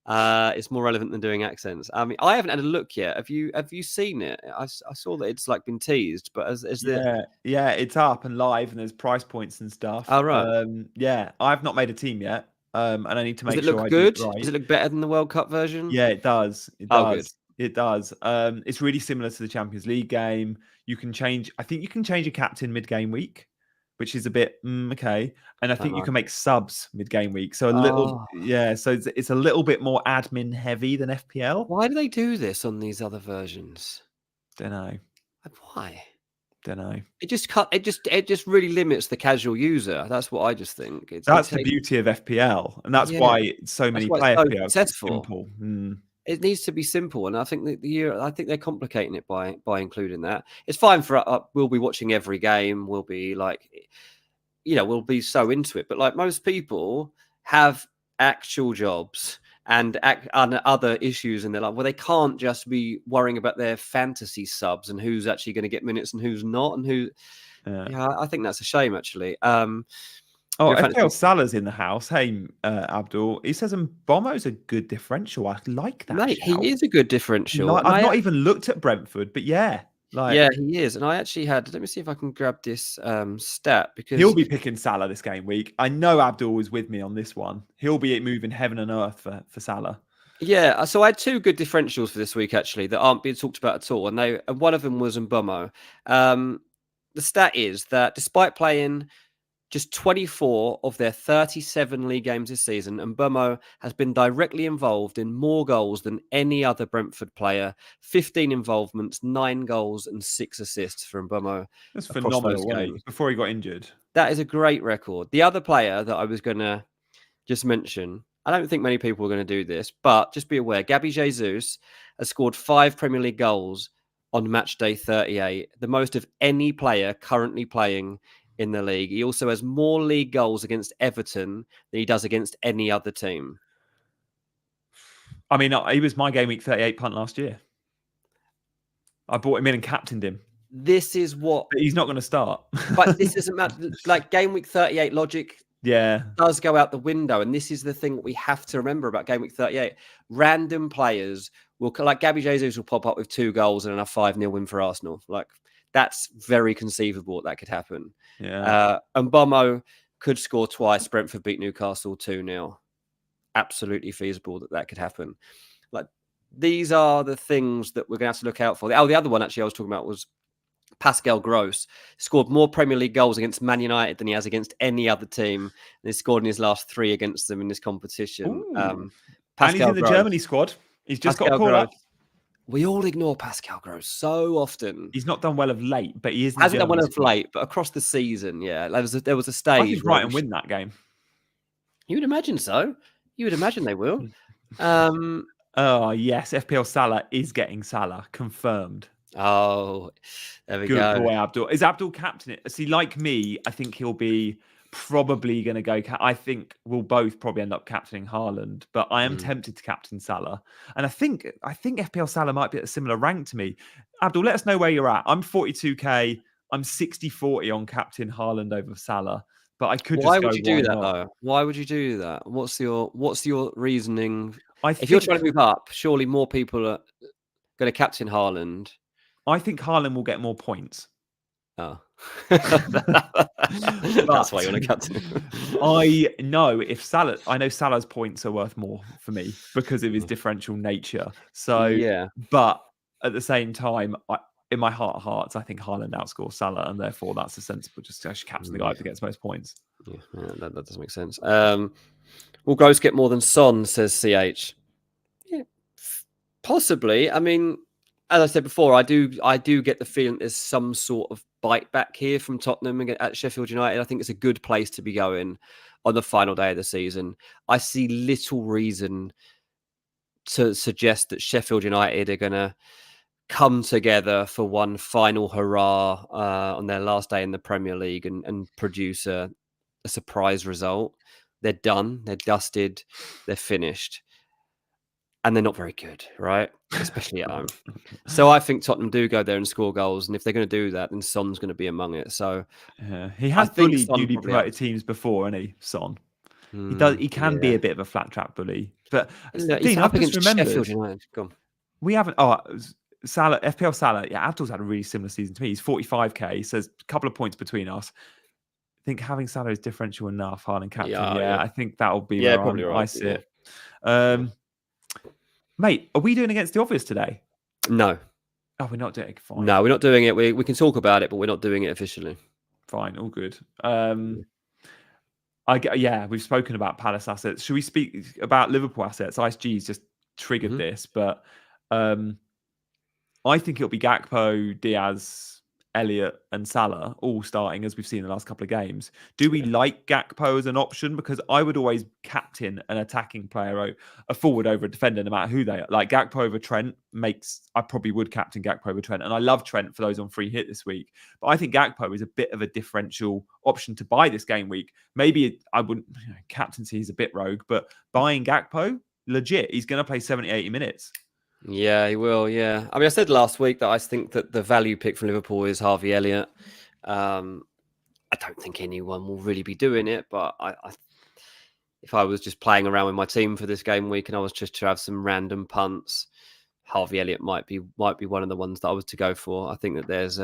It's more relevant than doing accents. I mean, I haven't had a look yet. Have you seen it? I saw that it's like been teased, but it's up and live, and there's price points and stuff. Oh right. I've not made a team yet, and I need to make sure I good. Do it right. Does it look better than the World Cup version? Yeah, it does. It does. It's really similar to the Champions League game. You can change. I think you can change a captain mid-game week. which is a bit okay. And I think you can make subs mid-game week. So so it's a little bit more admin heavy than FPL. Why do they do this on these other versions? Don't know. Why? Don't know. It just really limits the casual user. That's what I just think. That's the beauty of FPL, and that's why so many play so FPL. successful. Simple. It needs to be simple, and I think that I think they're complicating it by including that. It's fine for we'll be watching every game. We'll be like, we'll be so into it. But like most people have actual jobs and other issues in their life where they can't just be worrying about their fantasy subs and who's actually going to get minutes and who's not, and who. Yeah, I think that's a shame actually. FPL Salah's in the house. Hey, Abdul. He says Mbomo's a good differential. I like that. Mate, he is a good differential. I've not even looked at Brentford, but yeah. He is. And I actually let me see if I can grab this stat, because he'll be picking Salah this game week. I know Abdul was with me on this one. He'll be moving heaven and earth for Salah. Yeah, so I had two good differentials for this week actually that aren't being talked about at all, and one of them was Mbomo. The stat is that despite playing just 24 of their 37 league games this season, Mbomo has been directly involved in more goals than any other Brentford player. 15 involvements, 9 goals and 6 assists for Mbomo. That's phenomenal, wasn't he? Before he got injured. That is a great record. The other player that I was going to just mention, I don't think many people are going to do this, but just be aware, Gabby Jesus has scored 5 Premier League goals on match day 38, the most of any player currently playing in the league. He also has more league goals against Everton than he does against any other team. I mean, he was my game week 38 punt last year. I brought him in and captained him. This is what... But he's not going to start. But this doesn't matter. Like, game week 38 logic does go out the window. And this is the thing that we have to remember about game week 38. Random players will... Like, Gabby Jesus will pop up with 2 goals and a 5-0 win for Arsenal. Like, that's very conceivable that could happen. Yeah. Mbomo could score twice. Brentford beat Newcastle 2-0. Absolutely feasible that could happen. Like, these are the things that we're going to have to look out for. Oh, the other one actually I was talking about was Pascal Gross. Scored more Premier League goals against Man United than he has against any other team. And he scored in his last 3 against them in this competition. And he's in the Germany squad. He's just got called up. We all ignore Pascal Gross so often. He's not done well of late, but he is. Hasn't done well of late, but across the season, there was a stage. I think Brighton win that game. You would imagine so. You would imagine they will. Oh yes, FPL Salah is getting Salah confirmed. Oh, there we go. Good boy, Abdul. Is Abdul captain it? See, like me, I think he'll be probably going to go. I think we'll both probably end up captaining Haaland, but I am tempted to captain Salah. And I think FPL Salah might be at a similar rank to me. Abdul, let us know where you're at. I'm 42k. I'm 60-40 on captain Haaland over Salah. But I could. Why would you do that though? Why would you do that? What's your reasoning? If you're trying to move up, surely more people are going to captain Haaland. I think Haaland will get more points. Oh. That's why you want to captain him. I know Salah's points are worth more for me because of his differential nature. So yeah, but at the same time, in my heart of hearts, I think Haaland outscores Salah, and therefore that's a sensible just captain the guy that gets most points. Yeah, that doesn't make sense. Will Gross get more than Son, says CH? Yeah, possibly. I mean, as I said before, I do get the feeling there's some sort of bite back here from Tottenham at Sheffield United. I think it's a good place to be going on the final day of the season. I see little reason to suggest that Sheffield United are going to come together for one final hurrah on their last day in the Premier League and produce a surprise result. They're done. They're dusted. They're finished. And they're not very good, right? Especially at home. So I think Tottenham do go there and score goals. And if they're going to do that, then Son's going to be among it. So he has bullied newly promoted teams before, hasn't he, Son? He can be a bit of a flat trap bully. But he's up against Sheffield United. Go on. We haven't... Salah, FPL Salah, Abdul's had a really similar season to me. He's 45k, so there's a couple of points between us. I think having Salah is differential enough, Haaland captain. I think that'll be where probably I sit. Mate, are we doing Against the Obvious today? No. Oh, we're not doing it. Fine. No, we're not doing it. We can talk about it, but we're not doing it officially. Fine, all good. We've spoken about Palace assets. Should we speak about Liverpool assets? ISG's just triggered this, but I think it'll be Gakpo, Diaz, Elliott, and Salah all starting as we've seen in the last couple of games. Do we like Gakpo as an option? Because I would always captain an attacking player, a forward over a defender, no matter who they are. Like Gakpo over Trent I probably would captain Gakpo over Trent. And I love Trent for those on free hit this week. But I think Gakpo is a bit of a differential option to buy this game week. Maybe I wouldn't, captaincy is a bit rogue, but buying Gakpo, legit, he's going to play 70, 80 minutes. Yeah, he will. Yeah. I mean, I said last week that I think that the value pick from Liverpool is Harvey Elliott. I don't think anyone will really be doing it, but if I was just playing around with my team for this game week and I was just to have some random punts, Harvey Elliott might be one of the ones that I was to go for. I think that there's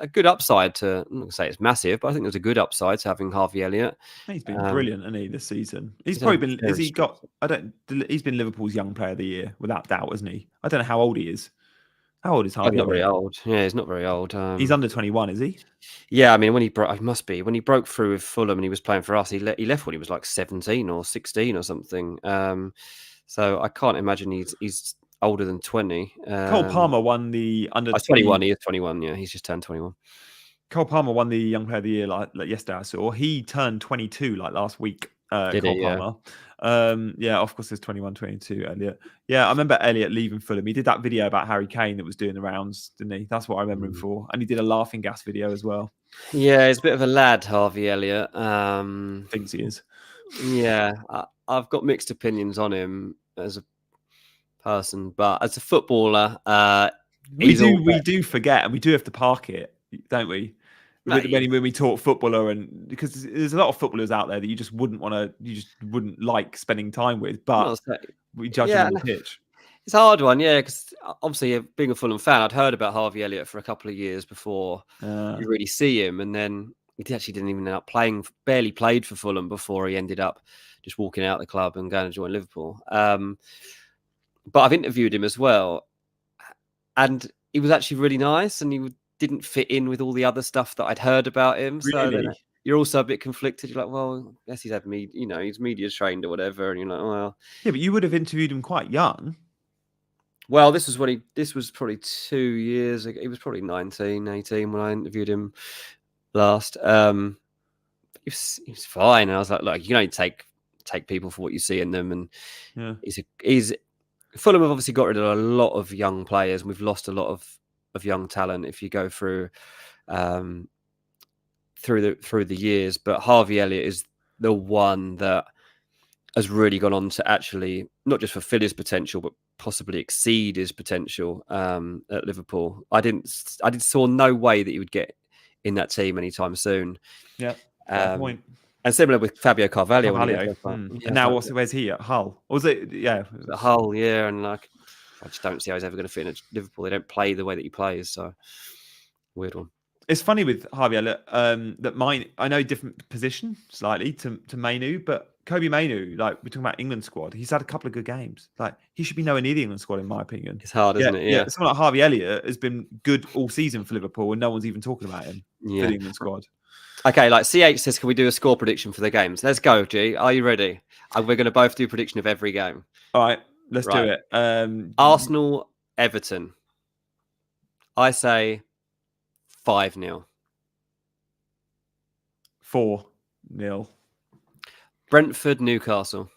a good upside to, I'm not going to say it's massive, but I think there's a good upside to having Harvey Elliott. He's been brilliant, hasn't he, this season? He's been, he's been Liverpool's young player of the year, without doubt, hasn't he? I don't know how old he is. How old is Harvey Elliott? Not very Elliott? old. Yeah, he's not very old. He's under 21, is he? Yeah, I mean, when he broke through with Fulham and he was playing for us, he left when he was like 17 or 16 or something. So I can't imagine he's older than 20. Cole Palmer won the under 21. He is 21. Yeah, he's just turned 21. Cole Palmer won the Young Player of the Year like yesterday. I saw he turned 22 like last week. Did Cole he? Palmer. Yeah, of course, there's 21, 22. Elliott. Yeah, I remember Elliott leaving Fulham. He did that video about Harry Kane that was doing the rounds, didn't he? That's what I remember him for. And he did a laughing gas video as well. Yeah, he's a bit of a lad, Harvey Elliott. Thinks he is. Yeah, I've got mixed opinions on him as a person, but as a footballer, we do forget, and we do have to park it, don't we? When we talk footballer, and because there's a lot of footballers out there that you just wouldn't like spending time with, but we judge them on the pitch. It's a hard one, yeah, because obviously being a Fulham fan, I'd heard about Harvey Elliott for a couple of years before you really see him, and then he actually didn't even end up playing, barely played for Fulham before he ended up just walking out the club and going to join Liverpool. But I've interviewed him as well, and he was actually really nice, and he didn't fit in with all the other stuff that I'd heard about him. Really? So you're also a bit conflicted. You're like, well, I guess he's had he's media trained or whatever. And you're like, well, yeah, but you would have interviewed him quite young. Well, this was probably 2 years ago. He was probably 19, 18 when I interviewed him last. He was fine. And I was like, you can only take people for what you see in them. And he's Fulham have obviously got rid of a lot of young players, and we've lost a lot of young talent if you go through through the years. But Harvey Elliott is the one that has really gone on to actually not just fulfill his potential, but possibly exceed his potential at Liverpool. I saw no way that he would get in that team anytime soon. Yeah, fair point. And similar with Fabio Carvalho. And now where's he at? Hull? Or was it? Yeah, Hull. Yeah, and I just don't see how he's ever going to fit in at Liverpool. They don't play the way that he plays, so weird one. It's funny with Harvey Elliott that I know different position slightly to Mainu, but Kobe Mainu, like we're talking about England squad, he's had a couple of good games. Like he should be nowhere near the England squad in my opinion. It's hard, isn't it? Yeah. Someone like Harvey Elliott has been good all season for Liverpool, and no one's even talking about him for the England squad. Okay, like CH says, can we do a score prediction for the games? Let's go, G. Are you ready? We're going to both do prediction of every game. All right, let's do it. Arsenal, Everton. I say 5-0. 4-0. Brentford, Newcastle.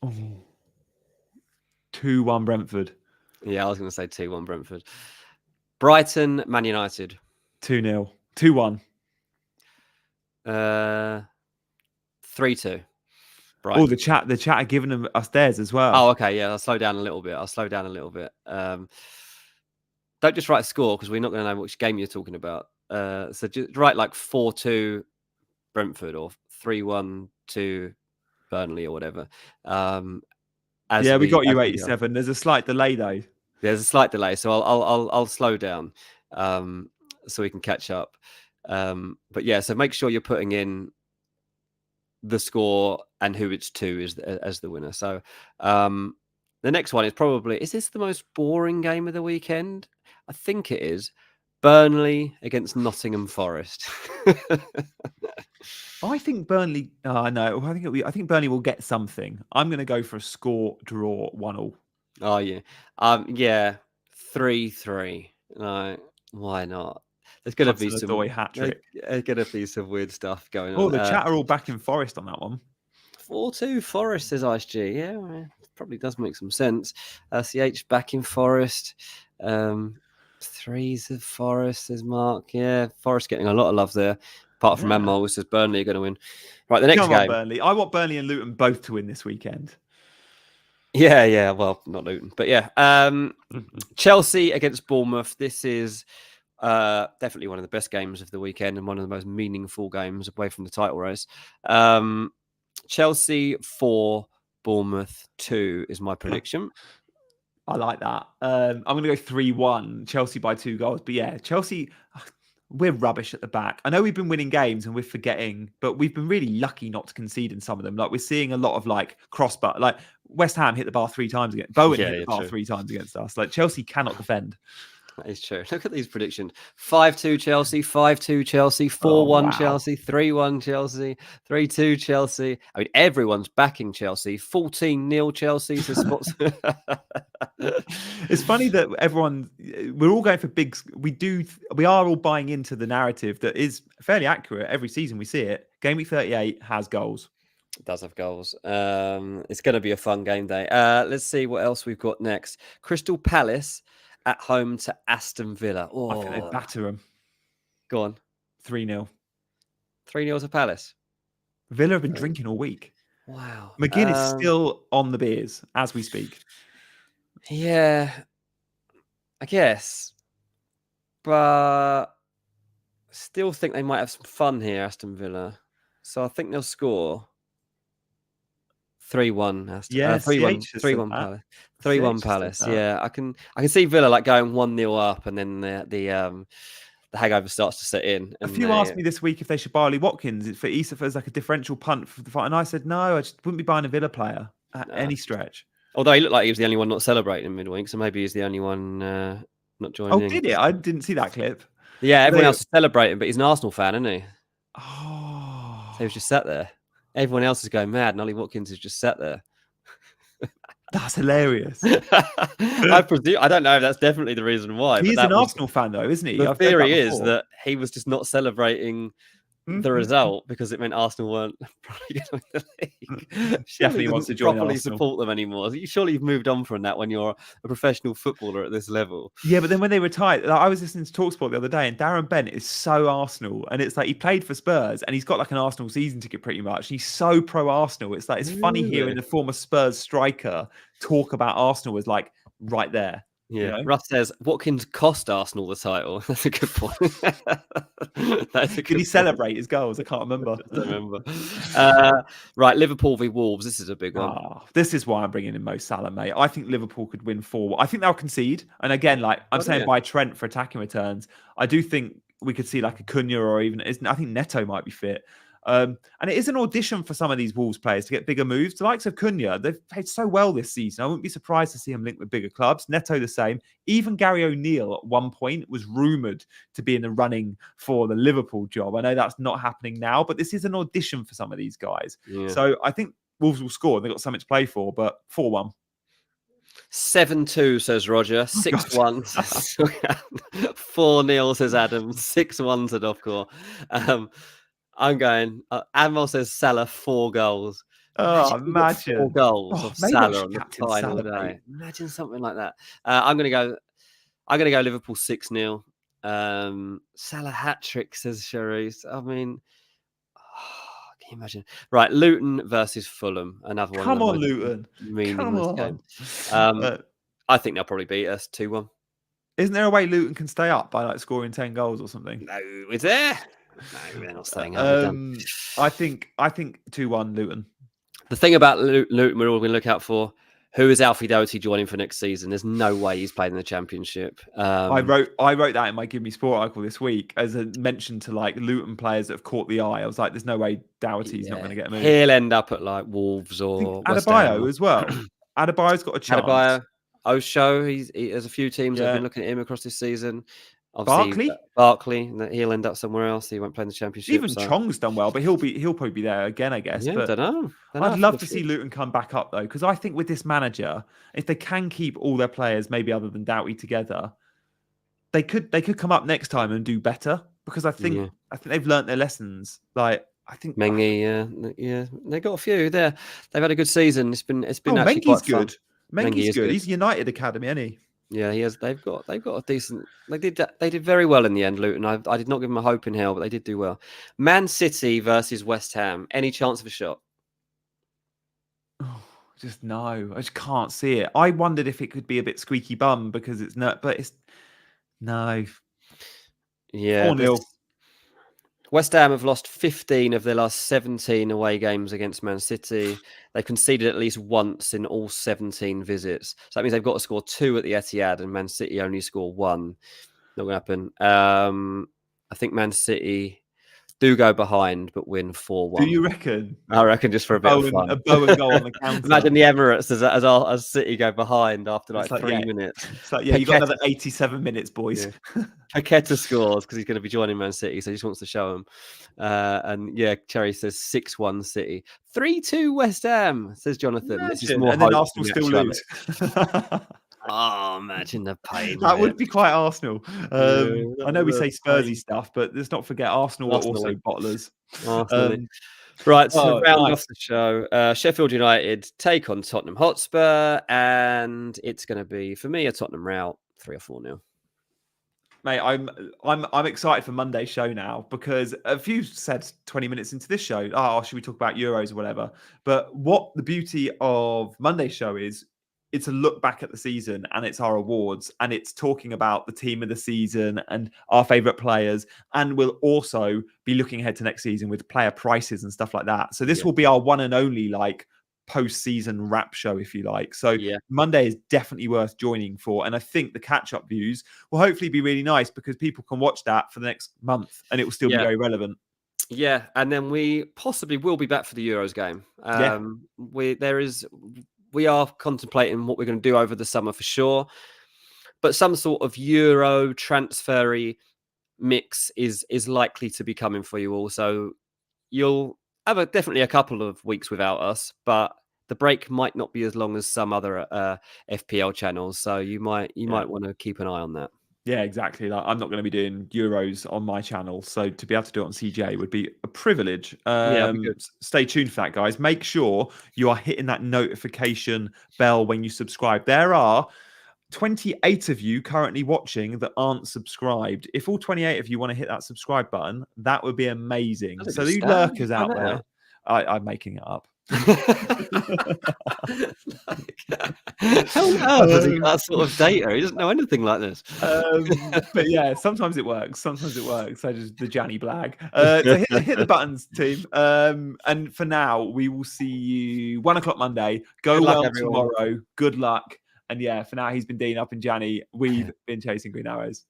2-1 Brentford. Yeah, I was going to say 2-1 Brentford. Brighton, Man United. 2-0. 2-1. 3-2. Oh, the chat are giving us theirs as well. Oh, okay. Yeah, I'll slow down a little bit. Don't just write a score because we're not going to know which game you're talking about. So just write like 4-2 Brentford or 3-1 to Burnley or whatever. We got you 87. There's a slight delay though. There's a slight delay, so I'll slow down so we can catch up. But yeah, so make sure you're putting in the score and who it's to as the winner. So the next one is probably, is this the most boring game of the weekend? I think it is. Burnley against Nottingham Forest. I think Burnley. No, I think Burnley will get something. I'm going to go for a score draw 1-1. Oh yeah, yeah, 3-3. Like, why not? There's gonna be some. Hudson-Odoi hat trick. There's gonna be some weird stuff going on. Oh, the chat are all back in Forest on that one. 4-2 Forest, says ISG. Yeah, well, probably does make some sense. CH back in Forest. 3s of Forest, says Mark. Yeah, Forest getting a lot of love there. Apart from Ammo, who says Burnley are going to win. Right, the next game. Burnley. I want Burnley and Luton both to win this weekend. Yeah. Well, not Luton, but yeah. Chelsea against Bournemouth. This is definitely one of the best games of the weekend and one of the most meaningful games away from the title race. Chelsea 4, Bournemouth 2 is my prediction. I like that. I'm going to go 3-1, Chelsea by 2 goals. But yeah, Chelsea, we're rubbish at the back. I know we've been winning games and we're forgetting, but we've been really lucky not to concede in some of them. Like, we're seeing a lot of like crossbar, like West Ham hit the bar 3 times again. Bowen hit the bar 3 times against us. Like, Chelsea cannot defend. That is true. Look at these predictions. 5-2 Chelsea, 5-2 Chelsea, 4-1 Chelsea, 3-1 Chelsea, 3-2 Chelsea. I mean, everyone's backing Chelsea. 14-0 Chelsea. It's funny that we're all going for big. We are all buying into the narrative that is fairly accurate. Every season we see it. Game week 38 has goals. It does have goals. It's going to be a fun game day. Let's see what else we've got next. Crystal Palace at home to Aston Villa. Oh, I think they batter them. Go on. 3-0. 3-0 to Palace. Villa have been drinking all week. Wow. McGinn is still on the beers as we speak. Yeah, I guess. But still think they might have some fun here, Aston Villa. So I think they'll score 3-1 Aston. Yeah, 3-1 Palace. 3-1 Palace. Yeah, I can see Villa like going 1-0 up, and then the hangover starts to set in. A few asked me this week if they should buy Ollie Watkins for Easter as like a differential punt for the fight, and I said no, I just wouldn't be buying a Villa player at any stretch. Although he looked like he was the only one not celebrating in midweek, so maybe he's the only one not joining. Oh, did he? I didn't see that clip. Yeah, everyone else is celebrating, but he's an Arsenal fan, isn't he? Oh. So he was just sat there. Everyone else is going mad, and Ollie Watkins is just sat there. That's hilarious. I presume. I don't know if that's definitely the reason why. He's an Arsenal fan, though, isn't he? The theory is that he was just not celebrating the result because it meant Arsenal weren't probably going to win the league. Definitely wants to join properly Arsenal. Support them anymore. Surely you've moved on from that when you're a professional footballer at this level. Yeah, but then when they retired, like, I was listening to TalkSport the other day, and Darren Bent is so Arsenal, and it's like he played for Spurs, and he's got like an Arsenal season ticket pretty much. And he's so pro Arsenal. It's like it's funny hearing the former Spurs striker talk about Arsenal as like right there. Yeah, you know? Russ says Watkins cost Arsenal the title. That's a good point. Did he celebrate his goals? I can't remember. I don't remember. Right, Liverpool v Wolves. This is a big one. This is why I'm bringing in Mo Salah, mate. I think Liverpool could win 4. I think they'll concede. And again, like I'm saying, by Trent for attacking returns. I do think we could see like a Cunha or even I think Neto might be fit. And it is an audition for some of these Wolves players to get bigger moves. The likes of Cunha, they've played so well this season. I wouldn't be surprised to see him linked with bigger clubs. Neto the same. Even Gary O'Neill at one point was rumoured to be in the running for the Liverpool job. I know that's not happening now, but this is an audition for some of these guys. Yeah. So I think Wolves will score. They've got something to play for, but 4-1. 7-2 says Roger. 6-1 4-0 says Adam. 6-1 said Dovcore. I'm going. Admiral says Salah 4 goals. Imagine 4 goals of Salah on the final day. Imagine something like that. I'm going to go Liverpool 6-0. Salah hat trick, says Charisse. I mean, can you imagine? Right, Luton versus Fulham. Another one. Come on, Luton. Meaningless game. I think they'll probably beat us 2-1. Isn't there a way Luton can stay up by like scoring 10 goals or something? No, is there? No, we're not staying up. I think 2-1 Luton. The thing about Luton we're all going to look out for, who is Alfie Doherty joining for next season? There's no way he's playing in the Championship. I wrote that in my Give Me Sport article this week as a mention to like Luton players that have caught the eye. I was like, there's no way Doherty's not going to get a move. He'll end up at like Wolves or Adebayo as well. Adebayo's got a chance. Adebayo, Osho, there's a few teams that have been looking at him across this season. Obviously, Barkley, he'll end up somewhere else. He won't play in the Championship. Even Chong's done well, but he'll probably be there again, I guess. Yeah, but don't know. I'd love to see Luton come back up though, because I think with this manager, if they can keep all their players, maybe other than Doughty, together, they could come up next time and do better. Because I think they've learnt their lessons. Like I think Mengi, yeah, they got a few there. They've had a good season. It's been actually Mengi's quite good. Fun. Mengi's good. He's United Academy, isn't he? Yeah, he has. They've got a decent. They did very well in the end, Luton. I did not give them a hope in hell, but they did do well. Man City versus West Ham. Any chance of a shot? Oh, just no. I just can't see it. I wondered if it could be a bit squeaky bum because it's not, but it's no. Yeah, 4-0. West Ham have lost 15 of their last 17 away games against Man City. They've conceded at least once in all 17 visits. So that means they've got to score 2 at the Etihad, and Man City only score 1. Not going to happen. I think Man City do go behind, but win 4-1. Do you reckon? I reckon just for a bit of fun. A Bowen goal on the counter. Imagine the Emirates as City go behind after like 3 minutes. It's like, you've got another 87 minutes, boys. Yeah. Paqueta scores because he's going to be joining Man City, so he just wants to show them. And yeah, Cherry says 6-1 City. 3-2 West Ham, says Jonathan. This is more and then Arsenal still lose. Oh, imagine the pain. That would be quite Arsenal. I know we say Spursy stuff, but let's not forget Arsenal are also bottlers. Right, so round off the show, Sheffield United take on Tottenham Hotspur, and it's going to be, for me, a Tottenham rout, 3 or 4-0. Mate, I'm excited for Monday's show now because a few said 20 minutes into this show, should we talk about Euros or whatever? But what the beauty of Monday's show is, it's a look back at the season and it's our awards and it's talking about the team of the season and our favourite players. And we'll also be looking ahead to next season with player prices and stuff like that. So this will be our one and only post-season wrap show, if you like. So Monday is definitely worth joining for. And I think the catch-up views will hopefully be really nice because people can watch that for the next month and it will still be very relevant. Yeah, and then we possibly will be back for the Euros game. We are contemplating what we're going to do over the summer for sure. But some sort of Euro transfery mix is likely to be coming for you all. So you'll have definitely a couple of weeks without us, but the break might not be as long as some other FPL channels. So you might want to keep an eye on that. Yeah, exactly. I'm not going to be doing Euros on my channel. So to be able to do it on CJ would be a privilege. Stay tuned for that, guys. Make sure you are hitting that notification bell when you subscribe. There are 28 of you currently watching that aren't subscribed. If all 28 of you want to hit that subscribe button, that would be amazing. So these lurkers out there, I'm making it up. How does he got that sort of data? He doesn't know anything like this. But yeah, sometimes it works. So just the Giani blag. So hit the buttons, team. And for now, we will see you 1 o'clock Monday. Go well tomorrow. Good luck. And yeah, for now, he's been Dean up in Giani. We've been chasing Green Arrows.